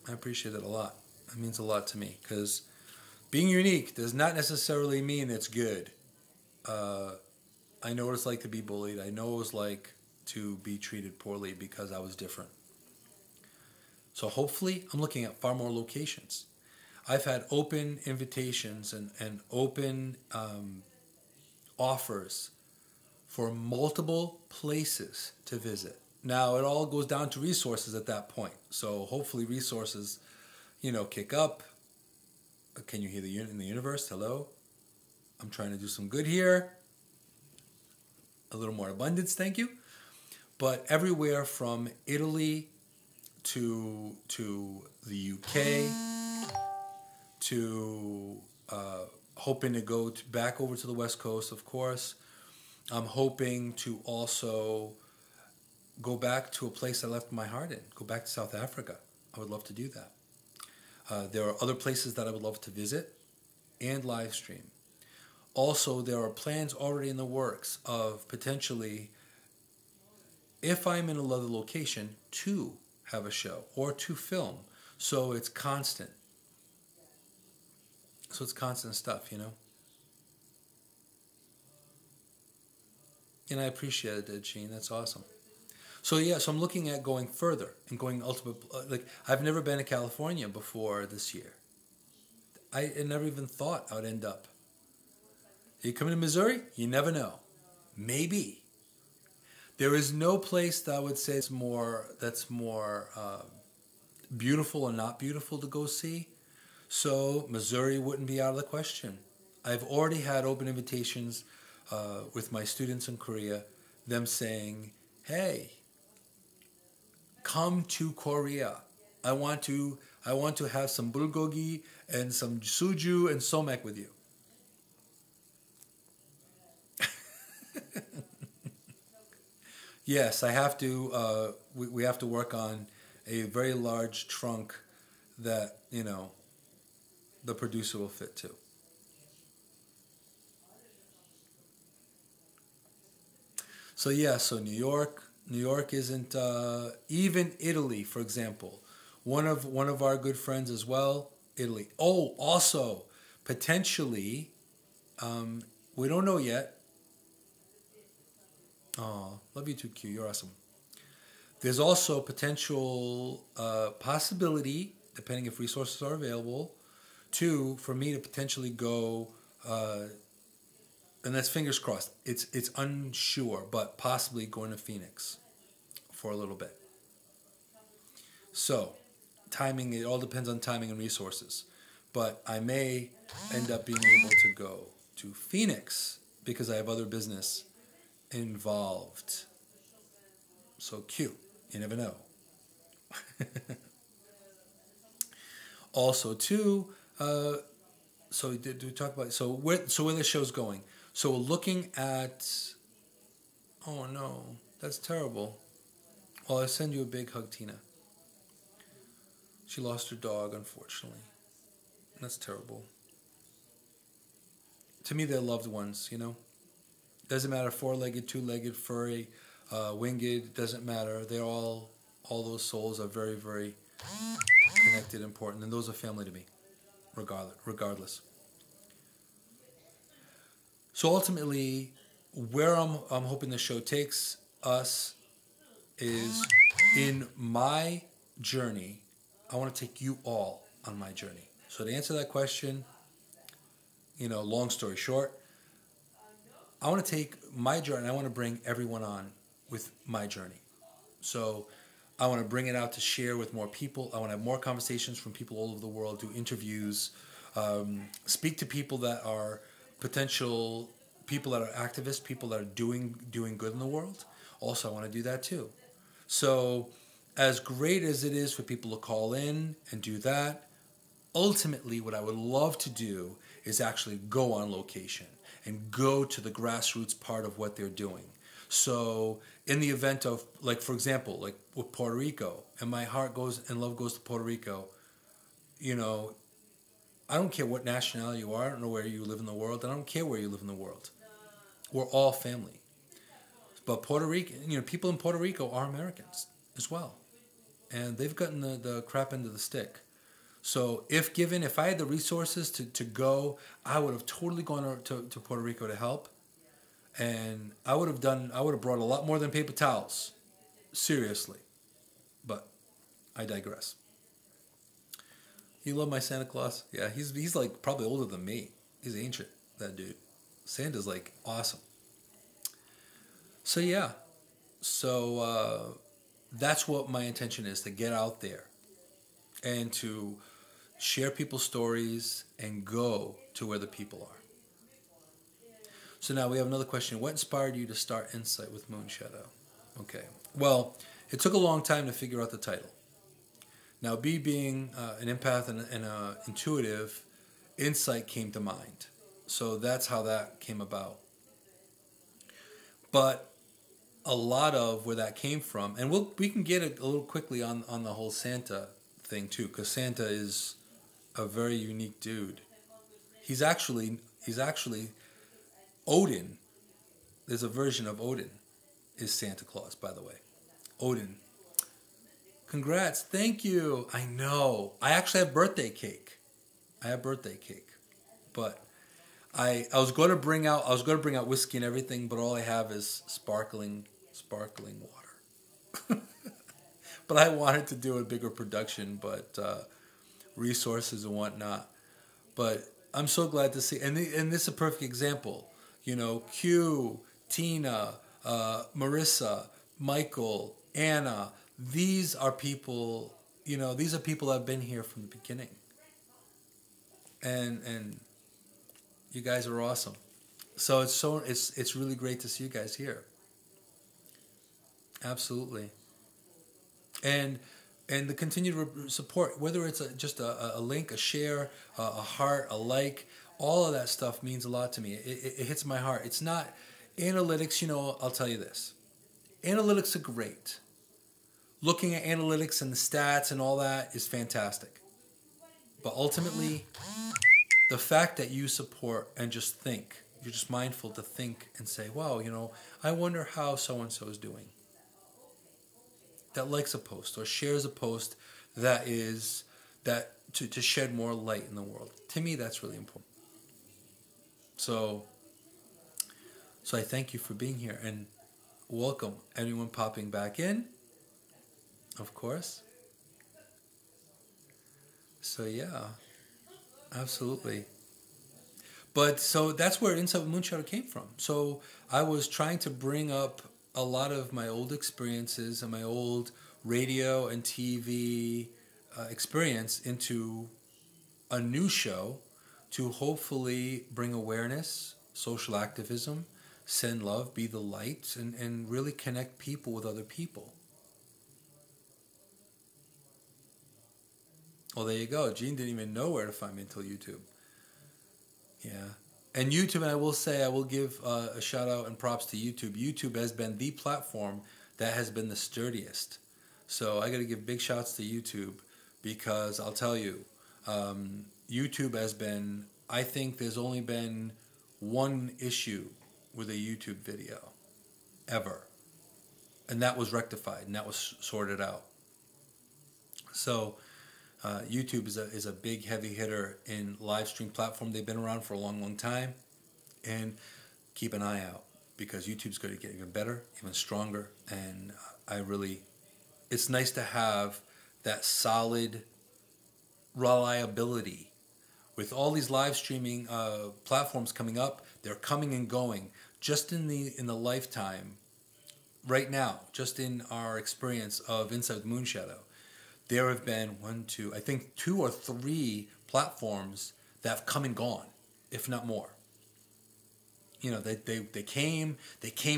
I appreciate it a lot. It means a lot to me, because being unique does not necessarily mean it's good. I know what it's like to be bullied. I know what it's like to be treated poorly because I was different. So hopefully I'm looking at far more locations. I've had open invitations and open offers for multiple places to visit. Now, it all goes down to resources at that point. So hopefully resources, kick up. Can you hear in the universe? Hello? I'm trying to do some good here. A little more abundance, thank you. but everywhere from Italy to the UK to hoping to go back over to the West Coast, of course. I'm hoping to also go back to a place I left my heart in, go back to South Africa. I would love to do that. There are other places that I would love to visit and live stream. Also, there are plans already in the works of potentially, if I'm in another location, to have a show or to film. So it's constant. So it's constant stuff, you know? And I appreciate it, Gene. That's awesome. So yeah, so I'm looking at going further and going ultimate. Like, I've never been to California before this year. I never even thought I would end up. You coming to Missouri? You never know. Maybe. There is no place that I would say that's more beautiful or not beautiful to go see. So Missouri wouldn't be out of the question. I've already had open invitations with my students in Korea, them saying, hey, come to Korea. I want to have some bulgogi and some suju and somek with you. Yes, I have to. We have to work on a very large trunk that, you know, the producer will fit to. So yeah, so New York isn't even Italy, for example. One of our good friends as well, Italy. Oh, also potentially, we don't know yet. Oh, love you too, Q. You're awesome. There's also potential possibility, depending if resources are available, for me to potentially go, and that's fingers crossed. It's unsure, but possibly going to Phoenix for a little bit. So, timing, it all depends on timing and resources. But I may end up being able to go to Phoenix because I have other business involved. So cute. You never know. Also, too, so do we talk about where the show's going? So we're looking at. Oh no, that's terrible. Well, I send you a big hug, Tina. She lost her dog, unfortunately. That's terrible. To me, they're loved ones, you know? Doesn't matter, four-legged, two-legged, furry, winged, doesn't matter. They're all those souls are very, very connected, important, and those are family to me, regardless. So ultimately, where I'm hoping the show takes us is in my journey. I want to take you all on my journey. So to answer that question, you know, long story short, I want to take my journey. I want to bring everyone on with my journey. So I want to bring it out to share with more people. I want to have more conversations from people all over the world, do interviews, speak to people that are potential people that are activists, people that are doing good in the world. Also, I want to do that too. So as great as it is for people to call in and do that, ultimately what I would love to do is actually go on location and go to the grassroots part of what they're doing. So in the event of, like, for example, like with Puerto Rico, and my heart goes and love goes to Puerto Rico, you know, I don't care what nationality you are. I don't know where you live in the world. And I don't care where you live in the world. We're all family. But Puerto Rico, you know, people in Puerto Rico are Americans as well. And they've gotten the crap end of the stick. So if I had the resources to go, I would have totally gone to Puerto Rico to help. And I would have brought a lot more than paper towels. Seriously. But I digress. You love my Santa Claus? Yeah, he's like probably older than me. He's ancient, that dude. Santa's like awesome. So yeah. So that's what my intention is, to get out there and to share people's stories and go to where the people are. So now we have another question. What inspired you to start Insight with Moonshadow? Okay. Well, it took a long time to figure out the title. Now, being an empath and an intuitive, insight came to mind. So that's how that came about. But a lot of where that came from, and we can get a little quickly on the whole Santa thing too, because Santa is a very unique dude. He's actually Odin. There's a version of Odin is Santa Claus, by the way. Odin. Congrats. Thank you. I know. I actually have birthday cake. But I was going to bring out whiskey and everything, but all I have is sparkling water. But I wanted to do a bigger production, but resources and whatnot. But I'm so glad to see, and this is a perfect example. You know, Q, Tina, Marissa, Michael, Anna. These are people. You know, these are people that have been here from the beginning. And you guys are awesome. So it's really great to see you guys here. Absolutely. And the continued support, whether it's just a link, a share, a heart, a like, all of that stuff means a lot to me. It hits my heart. It's not analytics. You know, I'll tell you this. Analytics are great. Looking at analytics and the stats and all that is fantastic. But ultimately, the fact that you support and just think, you're just mindful to think and say, wow, you know, I wonder how so-and-so is doing. That likes a post or shares a post to shed more light in the world. To me, that's really important. So I thank you for being here and welcome anyone popping back in, of course. So yeah, absolutely. But so that's where Inside with Moonshadow came from. So I was trying to bring up a lot of my old experiences and my old radio and TV experience into a new show to hopefully bring awareness, social activism, send love, be the light, and really connect people with other people. Well, there you go. Gene didn't even know where to find me until YouTube. Yeah. And YouTube, and I will give a shout out and props to YouTube. YouTube has been the platform that has been the sturdiest. So I got to give big shouts to YouTube because I'll tell you, YouTube has been, I think there's only been one issue with a YouTube video ever. And that was rectified and that was sorted out. So YouTube is a big heavy hitter in live stream platform. They've been around for a long, long time, and keep an eye out because YouTube's going to get even better, even stronger. And it's nice to have that solid reliability with all these live streaming platforms coming up. They're coming and going. Just in the lifetime, right now, just in our experience of Inside Moonshadow. There have been 2 or 3 platforms that have come and gone, if not more. You know, they came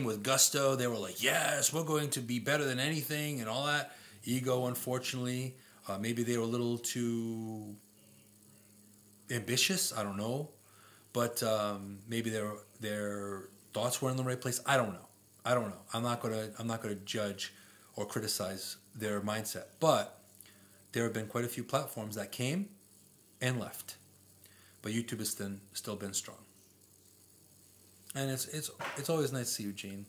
with gusto. They were like, yes, we're going to be better than anything and all that. Ego, unfortunately. Maybe they were a little too ambitious. I don't know. But maybe their thoughts were in the right place. I don't know. I'm not gonna judge or criticize their mindset. But there have been quite a few platforms that came and left, but YouTube has still been strong, and it's always nice to see you, Gene.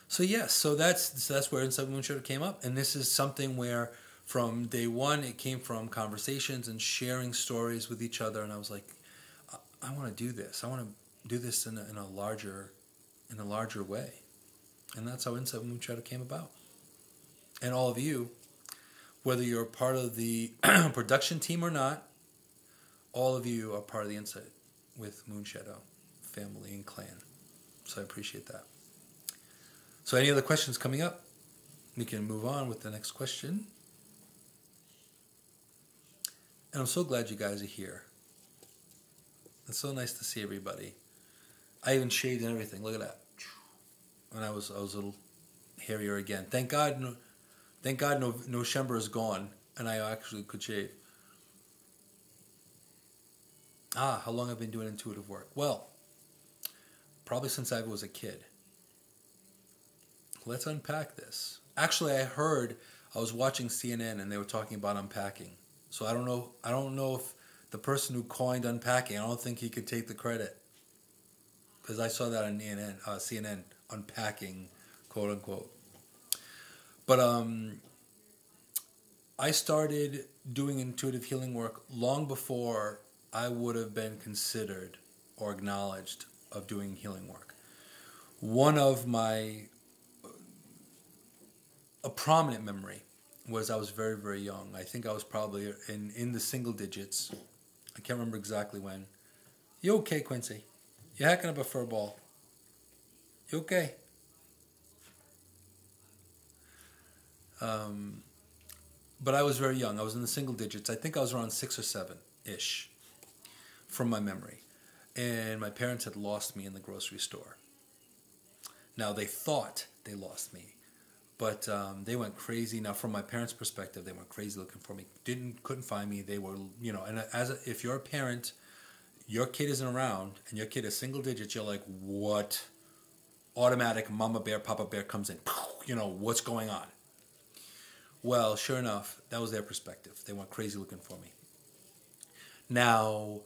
So yes, so that's where Inside Moonshadow came up, and this is something where from day one it came from conversations and sharing stories with each other, and I was like, I want to do this. I want to do this in a larger way, and that's how Inside Moonshadow came about, and all of you. Whether you're a part of the production team or not, all of you are part of the Insight with Moonshadow family and clan. So I appreciate that. So any other questions coming up? We can move on with the next question. And I'm so glad you guys are here. It's so nice to see everybody. I even shaved and everything. Look at that. when I was a little hairier again. Thank God, no Shember is gone, and I actually could shave. How long I've been doing intuitive work? Well, probably since I was a kid. Let's unpack this. Actually, I was watching CNN and they were talking about unpacking. So I don't know if the person who coined unpacking, I don't think he could take the credit. Because I saw that on CNN, unpacking, quote unquote. But I started doing intuitive healing work long before I would have been considered or acknowledged of doing healing work. One of a prominent memory was I was very, very young. I think I was probably in the single digits. I can't remember exactly when. You okay, Quincy? You're hacking up a fur ball. You okay? But I was very young. I was in the single digits. I think I was around 6 or 7-ish from my memory. And my parents had lost me in the grocery store. Now, they thought they lost me. But they went crazy. Now, from my parents' perspective, they went crazy looking for me. Couldn't find me. They were, and if you're a parent, your kid isn't around, and your kid is single digits, you're like, what? Automatic mama bear, papa bear comes in. What's going on? Well, sure enough, that was their perspective. They went crazy looking for me. Now,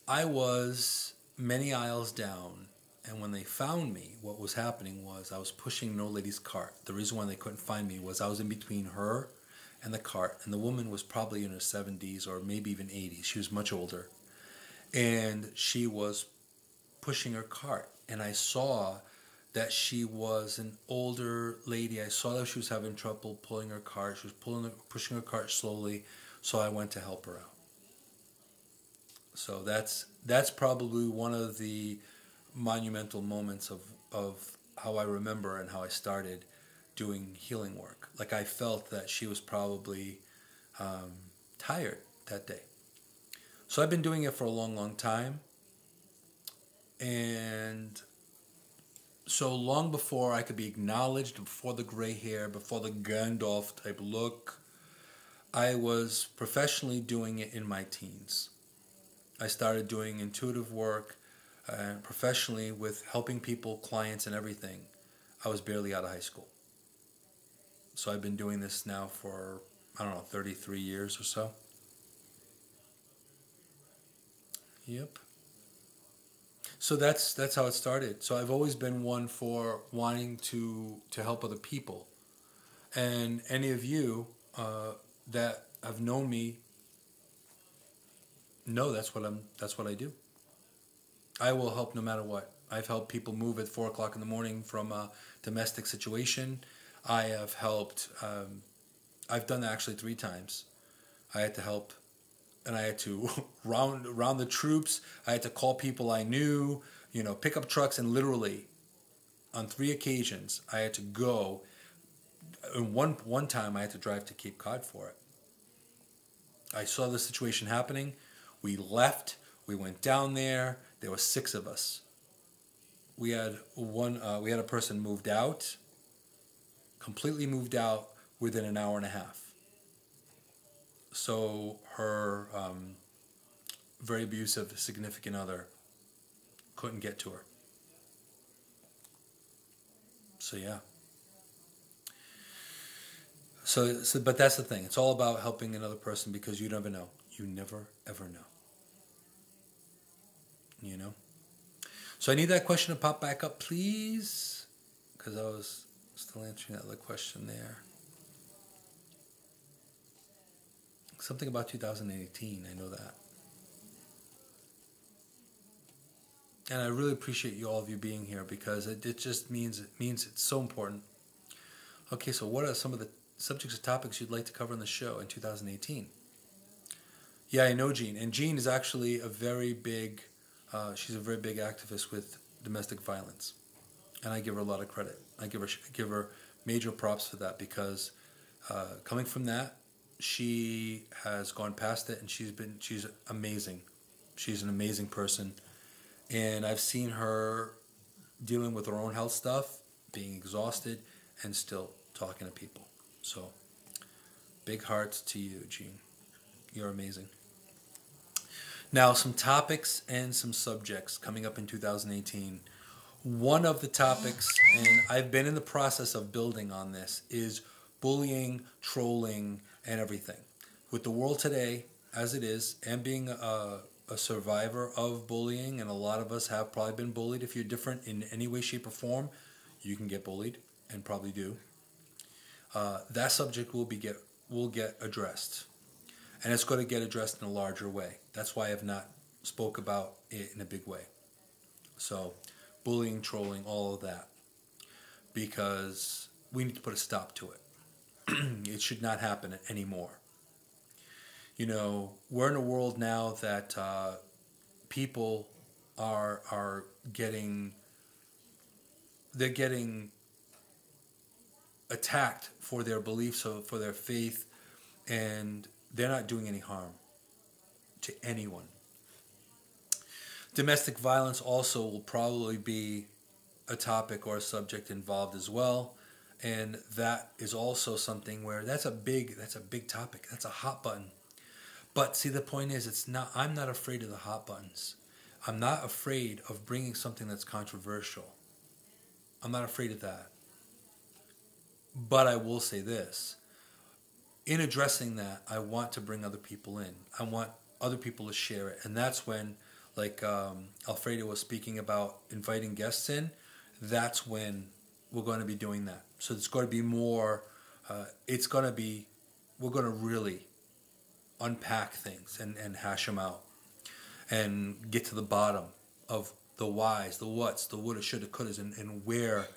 I was many aisles down, and when they found me, what was happening was I was pushing an old lady's cart. The reason why they couldn't find me was I was in between her and the cart, and the woman was probably in her 70s or maybe even 80s. She was much older, and she was pushing her cart, and I saw that she was an older lady. I saw that she was having trouble pulling her cart. She was pushing her cart slowly, so I went to help her out. So that's probably one of the monumental moments of how I remember and how I started doing healing work. Like, I felt that she was probably tired that day. So I've been doing it for a long, long time. And so long before I could be acknowledged, before the gray hair, before the Gandalf type look, I was professionally doing it in my teens. I started doing intuitive work professionally with helping people, clients, and everything. I was barely out of high school. So I've been doing this now for, 33 years or so. Yep. So that's how it started. So I've always been one for wanting to help other people. And any of you that have known me know that's what I do. I will help no matter what. I've helped people move at 4 o'clock in the morning from a domestic situation. I have helped. I've done that actually 3 times. I had to help, and I had to round the troops. I had to call people I knew, pick up trucks, and literally, on 3 occasions, I had to go. And one time, I had to drive to Cape Cod for it. I saw the situation happening. We left. We went down there. There were 6 of us. We had we had a person moved out, completely moved out within an hour and a half. So her very abusive significant other couldn't get to her. So yeah. So but that's the thing. It's all about helping another person because you never know. You never ever know. So I need that question to pop back up, please, because I was still answering that other question there. Something about 2018, I know that. And I really appreciate all of you being here because it just means it's so important. Okay, so what are some of the subjects or topics you'd like to cover on the show in 2018? Yeah, I know Jean. And Jean is actually she's a very big activist with domestic violence. And I give her a lot of credit. I give her major props for that because coming from that, she has gone past it and she's amazing. She's an amazing person. And I've seen her dealing with her own health stuff being exhausted, and still talking to people. So, big hearts to you, Gene. You're amazing. Now, some topics and some subjects coming up in 2018. One of the topics, and I've been in the process of building on this, is bullying, trolling, and everything. With the world today, as it is, and being a survivor of bullying, and a lot of us have probably been bullied. If you're different in any way, shape, or form, you can get bullied, and probably do. That subject will get addressed, and it's going to get addressed in a larger way. That's why I have not spoke about it in a big way. So, bullying, trolling, all of that, because we need to put a stop to it. It should not happen anymore. You know, we're in a world now that people are getting attacked for their beliefs, or for their faith, and they're not doing any harm to anyone. Domestic violence also will probably be a topic or a subject involved as well, and that is also something where that's a big topic. That's a hot button. But see, the point is, I'm not afraid of the hot buttons. I'm not afraid of bringing something that's controversial. I'm not afraid of that. But I will say this. In addressing that, I want to bring other people in. I want other people to share it. And that's when, like Alfredo was speaking about inviting guests in, that's when we're going to be doing that. So it's going to be more, we're going to really unpack things and hash them out and get to the bottom of the whys, the whats, the woulda, shoulda, couldas, and where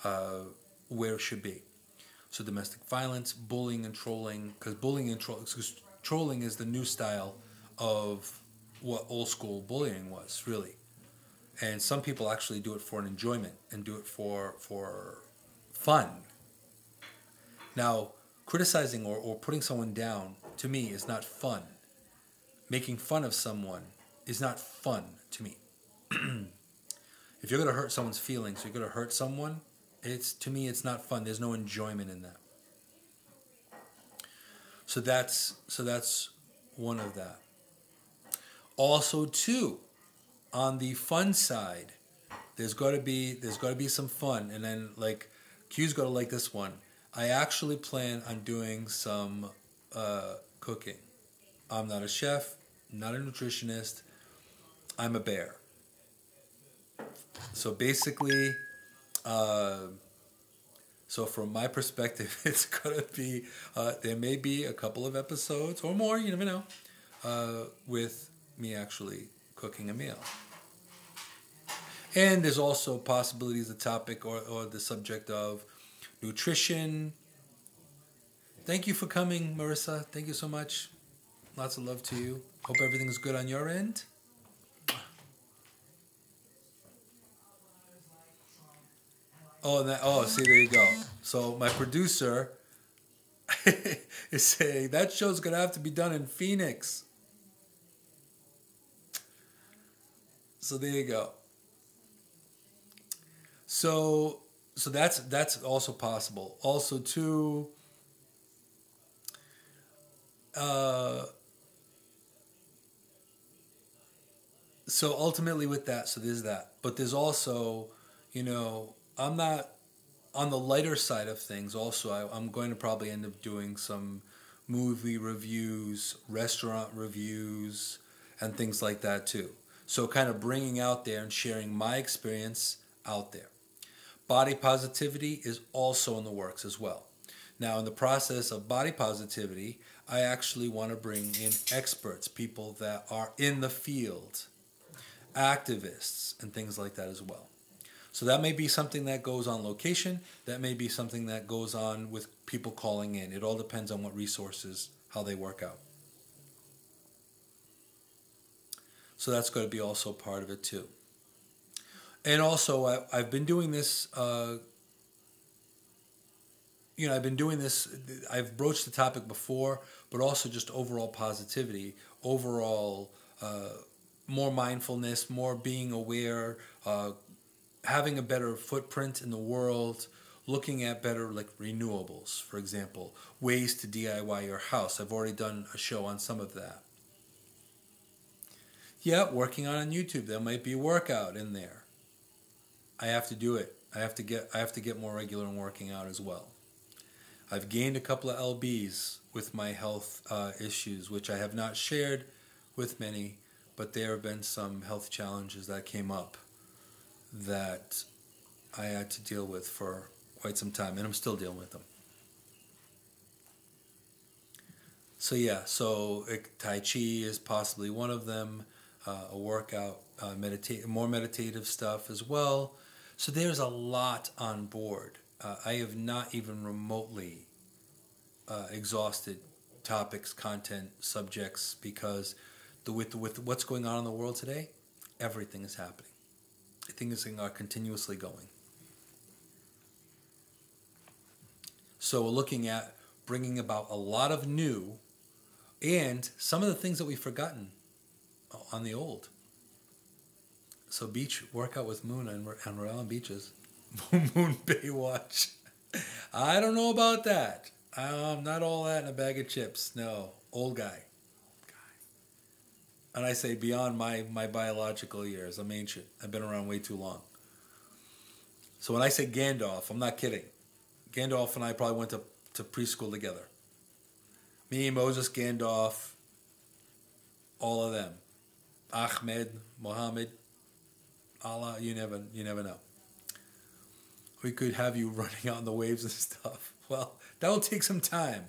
it should be. So domestic violence, bullying and trolling, because trolling is the new style of what old school bullying was, really. And some people actually do it for an enjoyment and do it for fun. Now, criticizing or putting someone down, to me, is not fun. Making fun of someone is not fun to me. If you're going to hurt someone's feelings, you're going to hurt someone, to me, it's not fun. There's no enjoyment in that. So that's one of that. Also, too, on the fun side, there's got to be some fun. And then, like, Q's got to like this one. I actually plan on doing some cooking. I'm not a chef, not a nutritionist. I'm a bear. So basically, so from my perspective, it's going to be, there may be a couple of episodes or more, you never know, with me actually cooking a meal. And there's also possibilities, the topic or the subject of nutrition. Thank you for coming, Marissa. Thank you so much. Lots of love to you. Hope everything's good on your end. See, there you go. So my producer is saying that show's going to have to be done in Phoenix. So there you go. So that's also possible. Also, too, so ultimately with that, so there's that. But there's also, I'm not on the lighter side of things. Also, I'm going to probably end up doing some movie reviews, restaurant reviews, and things like that too. So kind of bringing out there and sharing my experience out there. Body positivity is also in the works as well. Now, in the process of body positivity, I actually want to bring in experts, people that are in the field, activists, and things like that as well. So that may be something that goes on location. That may be something that goes on with people calling in. It all depends on what resources, how they work out. So that's going to be also part of it too. And also, I've been doing this, I've broached the topic before, but also just overall positivity, overall more mindfulness, more being aware, having a better footprint in the world, looking at better like renewables, for example, ways to DIY your house. I've already done a show on some of that. Yeah, working on YouTube. There might be a workout in there. I have to do it. I have to get more regular in working out as well. I've gained a couple of lbs with my health issues, which I have not shared with many, but there have been some health challenges that came up that I had to deal with for quite some time, and I'm still dealing with them. So yeah, Tai Chi is possibly one of them, a workout, more meditative stuff as well. So there's a lot on board. I have not even remotely exhausted topics, content, subjects, because with what's going on in the world today, everything is happening. Things are continuously going. So we're looking at bringing about a lot of new and some of the things that we've forgotten on the old. So beach workout with Moon on Rhode Island beaches. Moon Baywatch. I don't know about that. I'm not all that in a bag of chips. No, old guy. And I say beyond my biological years. I'm ancient. I've been around way too long. So when I say Gandalf, I'm not kidding. Gandalf and I probably went to preschool together. Me, Moses, Gandalf, all of them. Ahmed, Muhammad, Allah, you never know. We could have you running out in the waves and stuff. Well, that will take some time.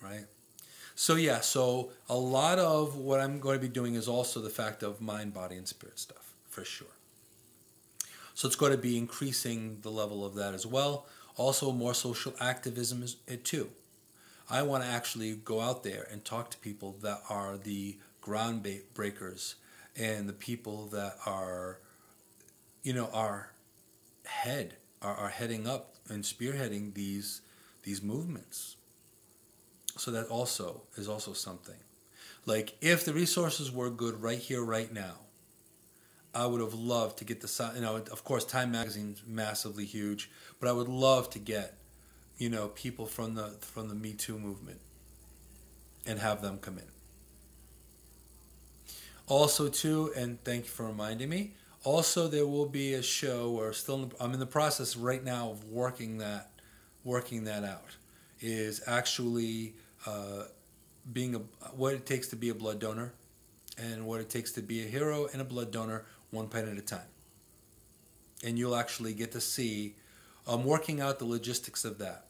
Right? So yeah, so a lot of what I'm going to be doing is also the fact of mind, body, and spirit stuff, for sure. So it's going to be increasing the level of that as well. Also more social activism too. I want to actually go out there and talk to people that are the ground breakers and the people that are, are heading up and spearheading these movements. So that also is also something. Like if the resources were good right here, right now, I would have loved to get of course, Time Magazine's massively huge, but I would love to get, people from the Me Too movement and have them come in. Also, too, and thank you for reminding me. Also, there will be a show where I'm in the process right now of working that out. Is actually what it takes to be a blood donor, and what it takes to be a hero and a blood donor, one pen at a time. And you'll actually get to see. I'm working out the logistics of that.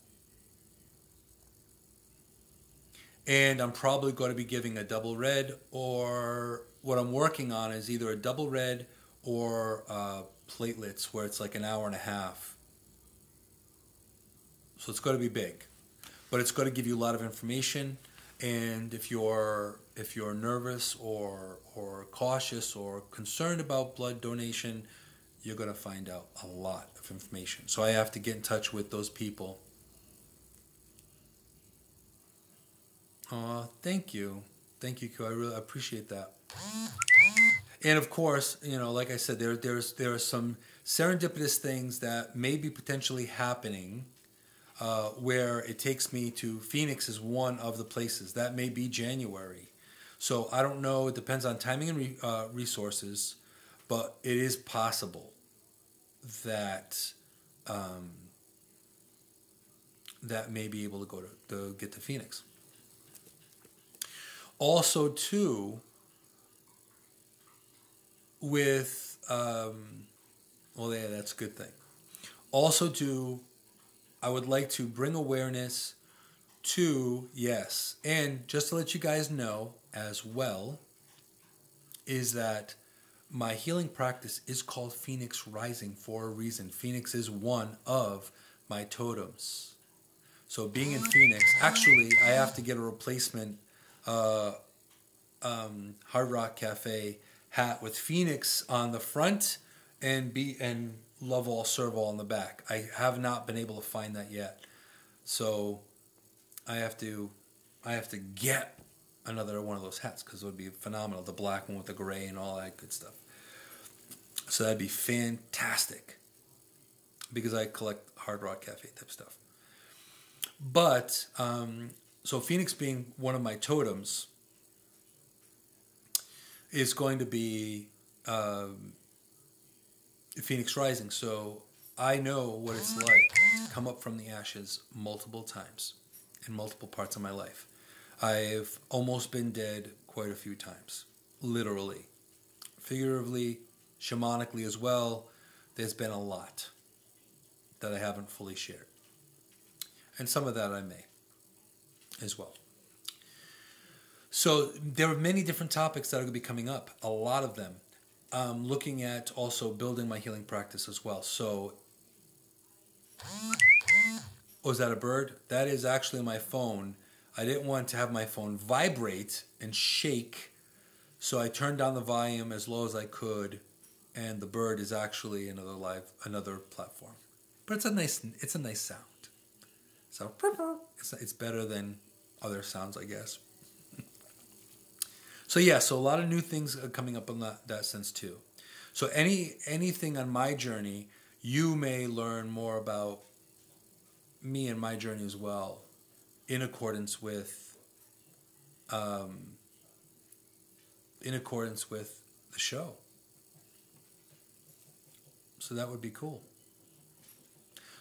And I'm probably going to be giving a double red, or what I'm working on is either a double red or platelets, where it's like an hour and a half. So it's going to be big. But it's going to give you a lot of information. And if you're nervous or cautious or concerned about blood donation, you're going to find out a lot of information. So I have to get in touch with those people. Thank you, Q. I really appreciate that. And of course, like I said, there are some serendipitous things that may be potentially happening. Where it takes me to Phoenix is one of the places. That may be January. So I don't know. It depends on timing and resources. But it is possible that that may be able to get to Phoenix. Also, too, with, that's a good thing. Also, too, I would like to bring awareness to, yes, and just to let you guys know as well, is that my healing practice is called Phoenix Rising for a reason. Phoenix is one of my totems. So being in Phoenix, actually, I have to get a replacement Hard Rock Cafe hat with Phoenix on the front and Love All, Serve All on the back. I have not been able to find that yet. So I have to get another one of those hats because it would be phenomenal. The black one with the gray and all that good stuff. So that'd be fantastic, because I collect Hard Rock Cafe type stuff. But, so Phoenix being one of my totems is going to be Phoenix Rising. So I know what it's like to come up from the ashes multiple times in multiple parts of my life. I've almost been dead quite a few times, literally. Figuratively, shamanically as well. There's been a lot that I haven't fully shared. And some of that I may as well. So there are many different topics that are going to be coming up, a lot of them. Looking at also building my healing practice as well. So, was that a bird? That is actually my phone. I didn't want to have my phone vibrate and shake, so I turned down the volume as low as I could, and the bird is actually another platform. But it's a nice sound. So it's better than other sounds, I guess. So yeah, so a lot of new things are coming up in that sense too. So anything on my journey, you may learn more about me and my journey as well, in accordance with the show. So that would be cool.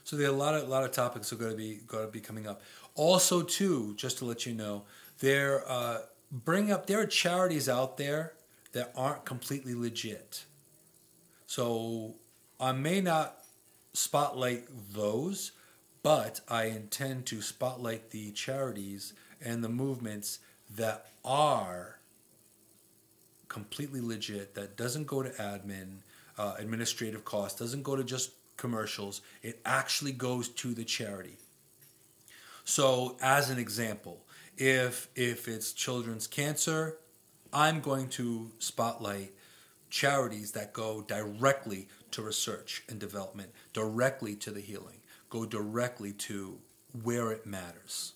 So there are a lot of topics that are going to be coming up. Also, too, just to let you know, there are charities out there that aren't completely legit. So I may not spotlight those, but I intend to spotlight the charities and the movements that are completely legit, that doesn't go to admin, administrative costs, doesn't go to just commercials. It actually goes to the charity. So as an example, if it's children's cancer, I'm going to spotlight charities that go directly to research and development, directly to the healing, go directly to where it matters.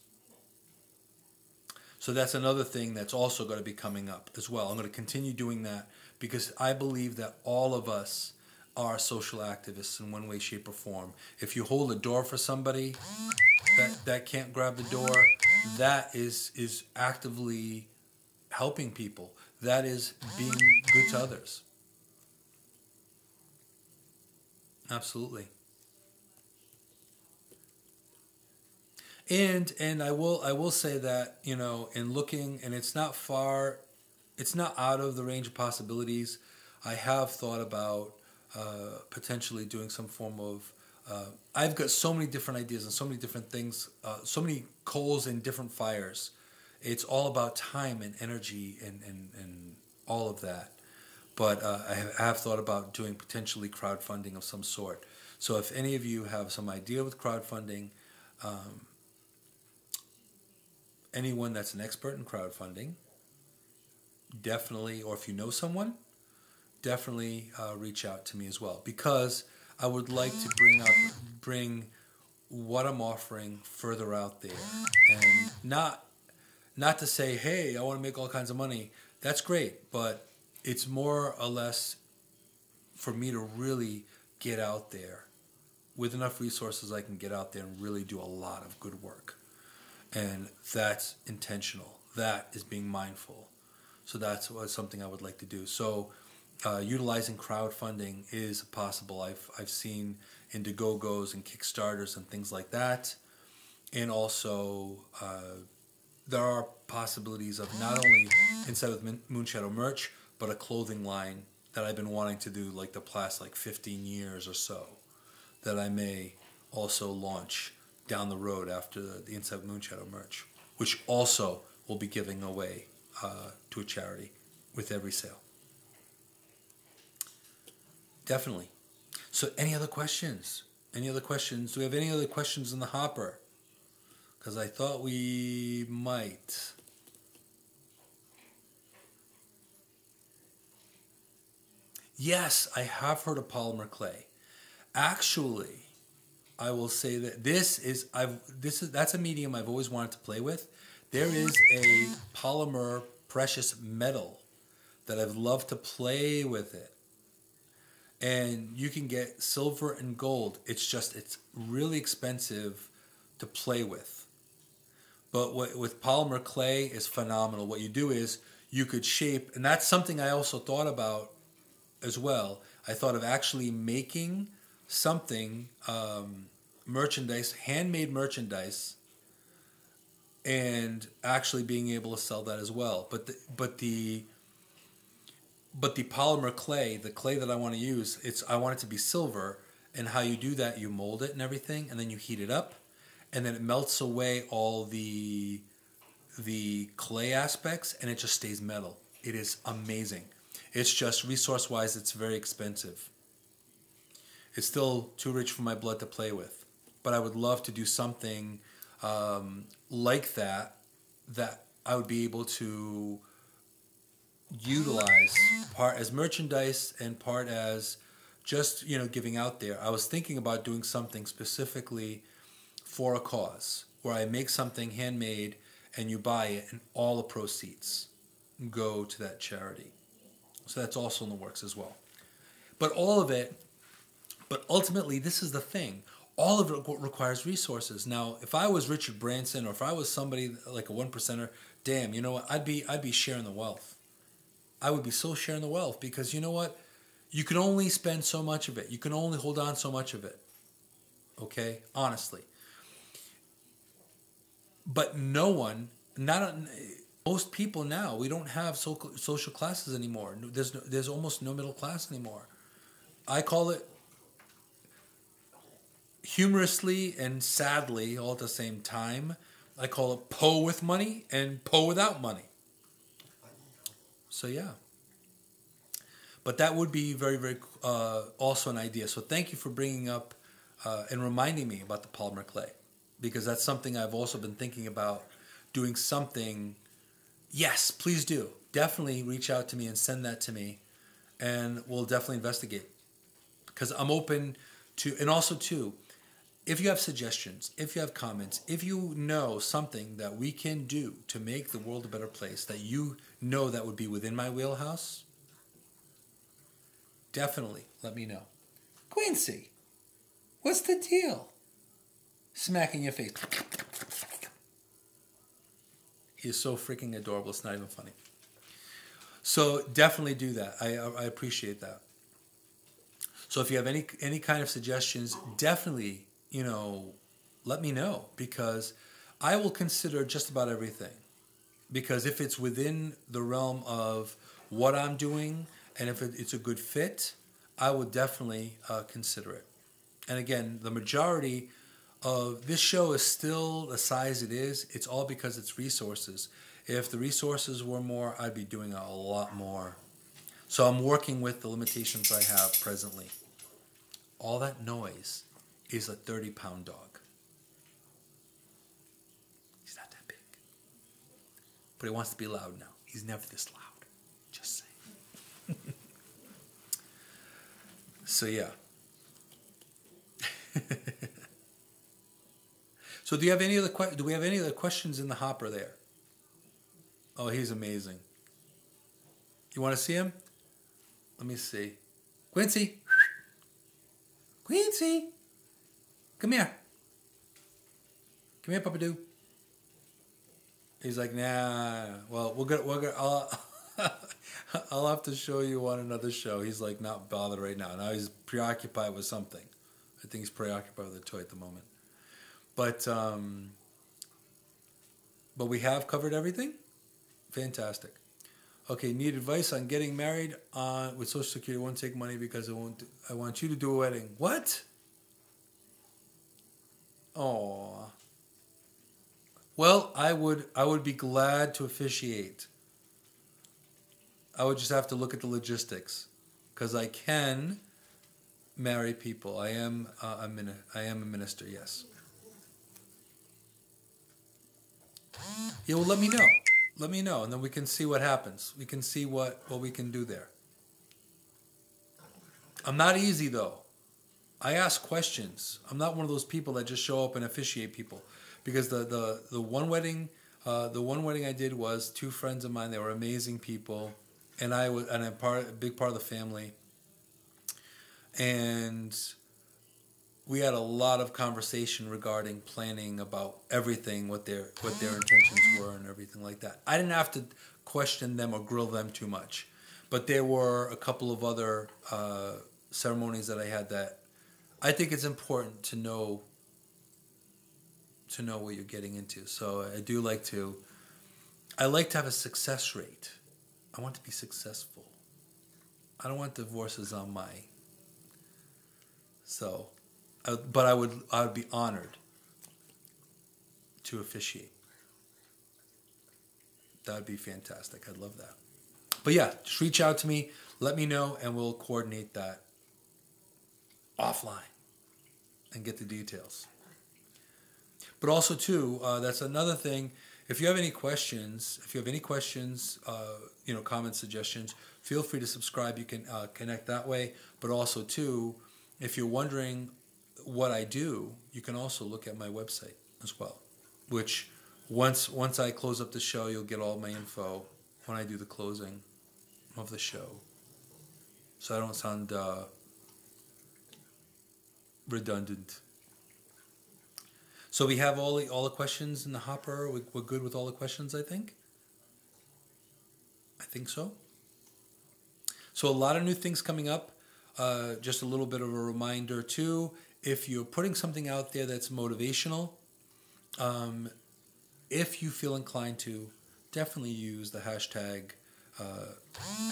So that's another thing that's also going to be coming up as well. I'm going to continue doing that because I believe that all of us are social activists in one way, shape, or form. If you hold a door for somebody that can't grab the door, that is actively helping people. That is being good to others. Absolutely. And I will say that, in looking, and it's not out of the range of possibilities. I have thought about potentially doing some form of, I've got so many different ideas and so many different things, so many coals in different fires. It's all about time and energy and all of that. But I have thought about doing potentially crowdfunding of some sort. So if any of you have some idea with crowdfunding, anyone that's an expert in crowdfunding, definitely, or if you know someone, definitely reach out to me as well. Because I would like to bring what I'm offering further out there. And not to say, hey, I want to make all kinds of money. That's great, but it's more or less for me to really get out there with enough resources. I can get out there and really do a lot of good work, and that's intentional. That is being mindful. So that's something I would like to do. So utilizing crowdfunding is possible. I've seen Indiegogos and Kickstarters and things like that, and also there are possibilities of not only inside of Moonshadow merch, but a clothing line that I've been wanting to do like the past 15 years or so, that I may also launch down the road after the Inside Moonshadow merch, which also will be giving away to a charity with every sale. Definitely. So any other questions? Do we have any other questions in the hopper? Because I thought we might. Yes, I have heard of polymer clay. Actually, I will say that that's a medium I've always wanted to play with. There is a polymer precious metal that I've loved to play with it. And you can get silver and gold. It's really expensive to play with. But with polymer clay is phenomenal. What you do is you could shape, and that's something I also thought about as well. I thought of actually making something, merchandise, handmade merchandise, and actually being able to sell that as well. But the polymer clay, the clay that I want to use, I want it to be silver. And how you do that, you mold it and everything, and then you heat it up, and then it melts away all the clay aspects, and it just stays metal. It is amazing. It's just resource-wise, it's very expensive. It's still too rich for my blood to play with. But I would love to do something like that I would be able to utilize part as merchandise and part as just, giving out there. I was thinking about doing something specifically for a cause where I make something handmade and you buy it and all the proceeds go to that charity. So that's also in the works as well. But ultimately, this is the thing. All of it requires resources. Now, if I was Richard Branson or if I was somebody like a 1%er, damn, you know what? I'd be sharing the wealth. I would be so sharing the wealth because you know what? You can only spend so much of it. You can only hold on so much of it. Okay? Honestly. But most people now, we don't have social classes anymore. There's almost no middle class anymore. I call it, humorously and sadly all at the same time, I call it po with money and po without money. So yeah. But that would be very, very also an idea. So thank you for bringing up and reminding me about the polymer clay, because that's something I've also been thinking about doing something. Yes, please do. Definitely reach out to me and send that to me, and we'll definitely investigate. Because I'm open to, and also too, if you have suggestions, if you have comments, if you know something that we can do to make the world a better place, that that would be within my wheelhouse, definitely let me know. Quincy, what's the deal? Smacking your face. He is so freaking adorable, it's not even funny. So definitely do that. I appreciate that. So if you have any kind of suggestions, definitely, let me know, because I will consider just about everything. Because if it's within the realm of what I'm doing, and if it's a good fit, I would definitely consider it. And again, the majority of this show is still the size it is. It's all because it's resources. If the resources were more, I'd be doing a lot more. So I'm working with the limitations I have presently. All that noise is a 30-pound dog. He's not that big. But he wants to be loud now. He's never this loud. Just saying. So yeah. So do we have any other questions in the hopper there? Oh, he's amazing. You want to see him? Let me see. Quincy. Quincy. Come here. Come here, Papa-Doo. He's like, nah. Well, we're gonna I'll have to show you on another show. He's like not bothered right now. Now he's preoccupied with something. I think he's preoccupied with a toy at the moment. But we have covered everything? Fantastic. Okay, need advice on getting married with Social Security. Won't take money because I want you to do a wedding. What? Oh. Well, I would be glad to officiate. I would just have to look at the logistics, because I can marry people. I am a minister. Yes. Yeah. Well, let me know. Let me know, and then we can see what happens. We can see what we can do there. I'm not easy though. I ask questions. I'm not one of those people that just show up and officiate people, because the one wedding I did was two friends of mine. They were amazing people, and a big part of the family. And we had a lot of conversation regarding planning about everything, what their intentions were and everything like that. I didn't have to question them or grill them too much. But there were a couple of other ceremonies that I had that I think it's important to know what you're getting into. So I like to have a success rate. I want to be successful. I don't want divorces on my. So, but I would be honored to officiate. That would be fantastic. I'd love that. But yeah, just reach out to me, let me know, and we'll coordinate that offline and get the details. But also too, that's another thing. If you have any questions, comments, suggestions, feel free to subscribe. You can connect that way. But also too, if you're wondering what I do, you can also look at my website as well. Which once I close up the show, you'll get all my info when I do the closing of the show. So I don't sound redundant. So we have all the questions in the hopper. We're good with all the questions, I think. I think so. So a lot of new things coming up. Just a little bit of a reminder too. If you're putting something out there that's motivational, if you feel inclined to, definitely use the hashtag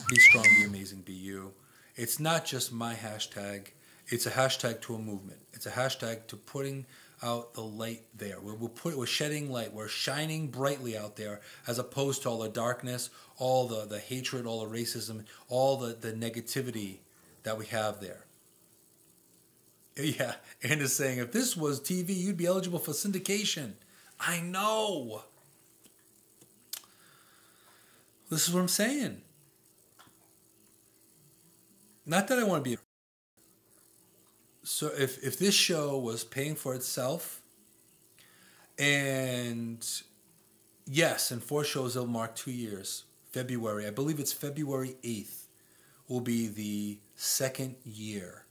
Be Strong, Be Amazing, Be You. It's not just my hashtag. It's a hashtag to a movement. It's a hashtag to putting out the light there. We're shedding light. We're shining brightly out there, as opposed to all the darkness, all the hatred, all the racism, all the negativity that we have there. Yeah, and is saying, if this was TV, you'd be eligible for syndication. I know. This is what I'm saying. Not that I want to be. So if this show was paying for itself, and yes, in 4 shows it'll mark 2 years. February, I believe it's February 8th, will be the 2nd year.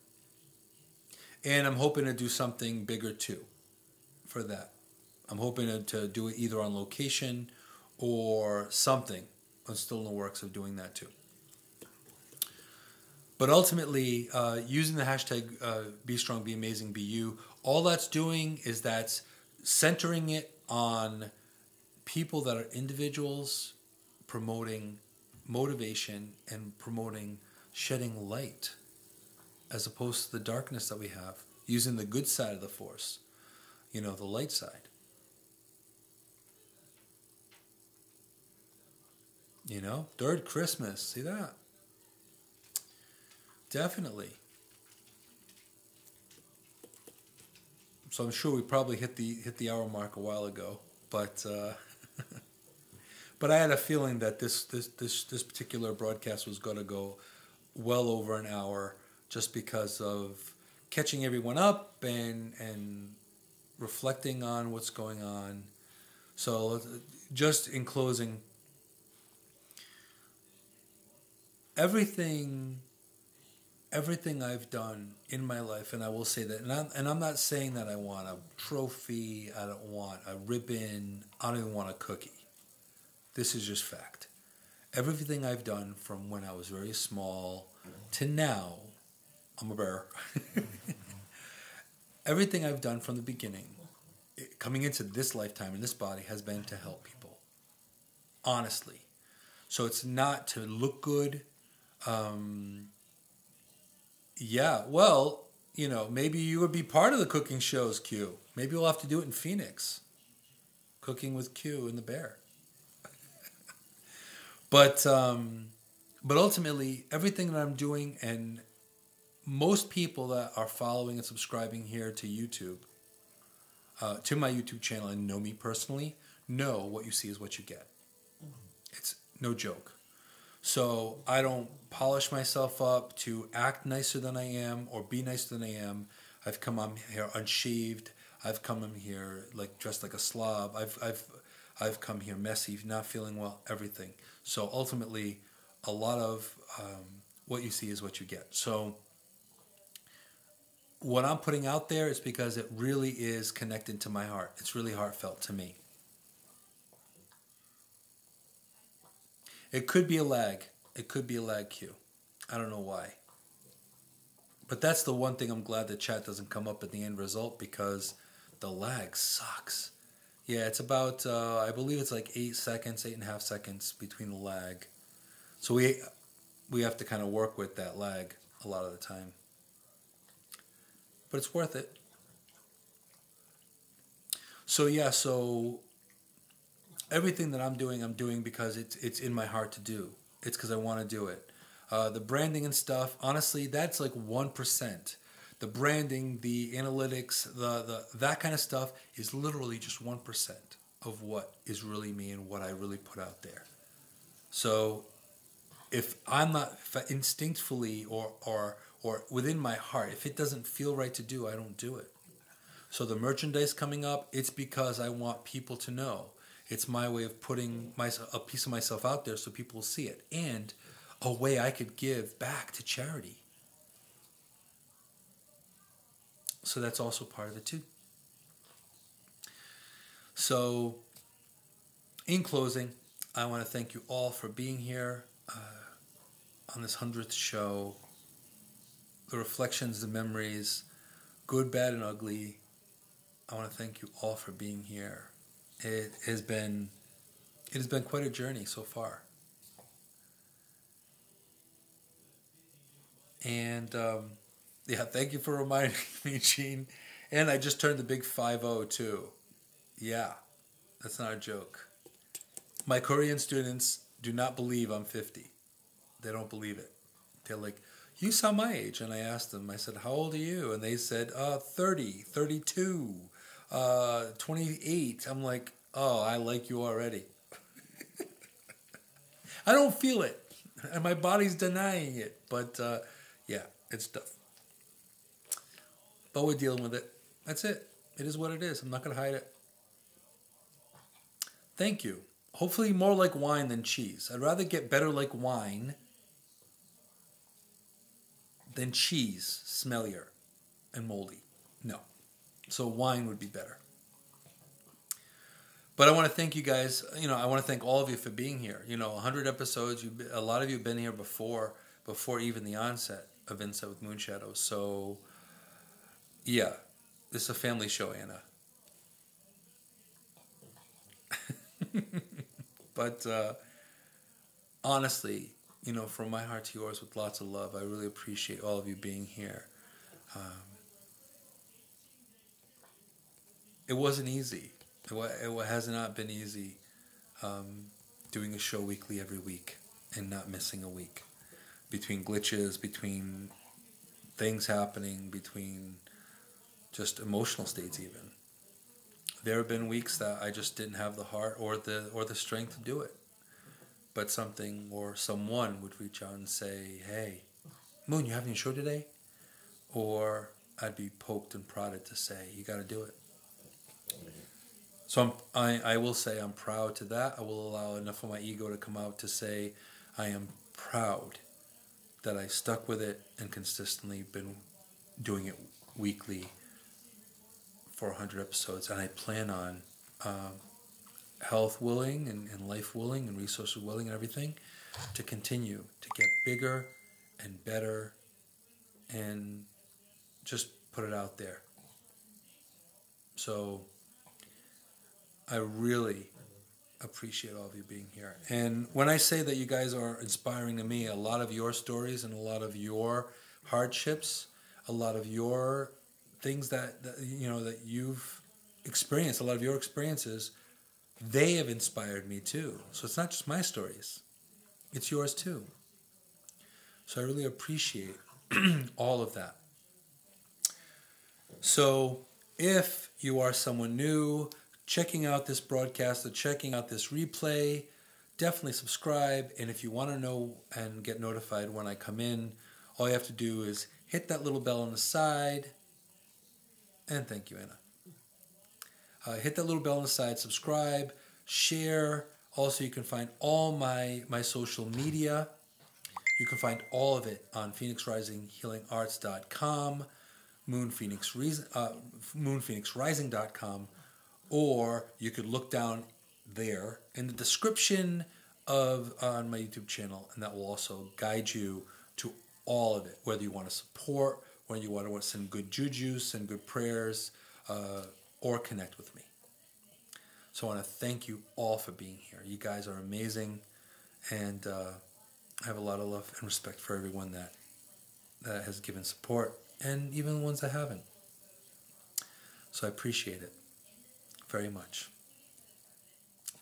And I'm hoping to do something bigger too for that. I'm hoping to do it either on location or something. I'm still in the works of doing that too. But ultimately, using the hashtag Be Strong, Be Amazing, Be You, all that's doing is that's centering it on people that are individuals, promoting motivation and promoting shedding light, as opposed to the darkness that we have, using the good side of the force, the light side. Third Christmas, see that? Definitely. So I'm sure we probably hit the hour mark a while ago, but but I had a feeling that this particular broadcast was going to go well over an hour, just because of catching everyone up and reflecting on what's going on. So just in closing, everything I've done in my life, and I will say that, and I'm not saying that I want a trophy, I don't want a ribbon, I don't even want a cookie. This is just fact. Everything I've done from when I was very small to now, I'm a bear. Everything I've done from the beginning, coming into this lifetime in this body, has been to help people. Honestly. So it's not to look good. Yeah, well, maybe you would be part of the cooking shows, Q. Maybe we'll have to do it in Phoenix. Cooking with Q and the bear. But ultimately, everything that I'm doing, and most people that are following and subscribing here to YouTube, to my YouTube channel, and know me personally, know what you see is what you get. It's no joke. So I don't polish myself up to act nicer than I am or be nicer than I am. I've come on here unshaved. I've come on here dressed like a slob. I've come here messy, not feeling well, everything. So ultimately, a lot of what you see is what you get. So what I'm putting out there is because it really is connected to my heart. It's really heartfelt to me. It could be a lag. It could be a lag cue. I don't know why. But that's the one thing I'm glad the chat doesn't come up at the end result, because the lag sucks. Yeah, it's about, I believe it's like 8 seconds, 8.5 seconds between the lag. So we have to kind of work with that lag a lot of the time. But it's worth it. So yeah, so everything that I'm doing because it's in my heart to do. It's because I want to do it. The branding and stuff, honestly, that's like 1%. The branding, the analytics, the that kind of stuff is literally just 1% of what is really me and what I really put out there. So if I'm not instinctively or within my heart, if it doesn't feel right to do, I don't do it. So the merchandise coming up, it's because I want people to know. It's my way of putting a piece of myself out there so people will see it. And a way I could give back to charity. So that's also part of it too. So in closing, I want to thank you all for being here on this 100th show. The reflections, the memories, good, bad, and ugly. I want to thank you all for being here. It has been quite a journey so far. And yeah, thank you for reminding me, Gene. And I just turned the big 50 too. Yeah, that's not a joke. My Korean students do not believe I'm 50. They don't believe it. They're like, you sound my age. And I asked them, I said, how old are you? And they said, 30, 32, 28. I'm like, oh, I like you already. I don't feel it. And my body's denying it. But yeah, it's tough. But we're dealing with it. That's it. It is what it is. I'm not going to hide it. Thank you. Hopefully more like wine than cheese. I'd rather get better like wine than cheese, smellier and moldy. No. So wine would be better. But I want to thank you guys. I want to thank all of you for being here. 100 episodes. A lot of you have been here before even the onset of Insight with Moonshadow. So, yeah, this is a family show, Anna. But honestly, from my heart to yours with lots of love, I really appreciate all of you being here. It wasn't easy. It has not been easy doing a show weekly every week and not missing a week. Between glitches, between things happening, between just emotional states even. There have been weeks that I just didn't have the heart or the strength to do it. But something or someone would reach out and say, hey, Moon, you having a show today? Or I'd be poked and prodded to say, you got to do it. So I will say I'm proud to that. I will allow enough of my ego to come out to say I am proud that I stuck with it and consistently been doing it weekly for 100 episodes. And I plan on, health willing and life willing and resources willing and everything, to continue to get bigger and better and just put it out there. So I really appreciate all of you being here. And when I say that you guys are inspiring to me, a lot of your stories and a lot of your hardships, a lot of your things that you've experienced, a lot of your experiences, they have inspired me too. So it's not just my stories, it's yours too. So I really appreciate all of that. So if you are someone new, checking out this broadcast or checking out this replay, definitely subscribe. And if you want to know and get notified when I come in, all you have to do is hit that little bell on the side. And thank you, Anna. Hit that little bell on the side, subscribe, share. Also, you can find all my social media. You can find all of it on phoenixrisinghealingarts.com, moonphoenixrising.com, or you could look down there in the description on my YouTube channel, and that will also guide you to all of it, whether you want to support, whether you want to send good juju, send good prayers, or connect with me. So I want to thank you all for being here. You guys are amazing, and I have a lot of love and respect for everyone that has given support, and even the ones that haven't. So I appreciate it very much.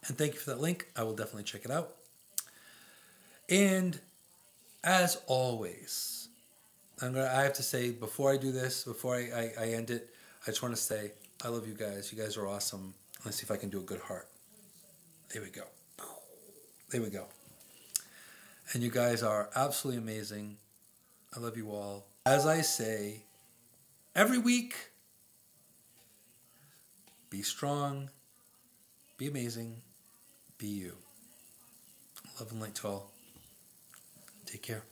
And thank you for that link. I will definitely check it out. And as always, I have to say, before I do this, before I end it, I just want to say, I love you guys. You guys are awesome. Let's see if I can do a good heart. There we go. There we go. And you guys are absolutely amazing. I love you all. As I say every week, be strong, be amazing, be you. Love and light to all. Take care.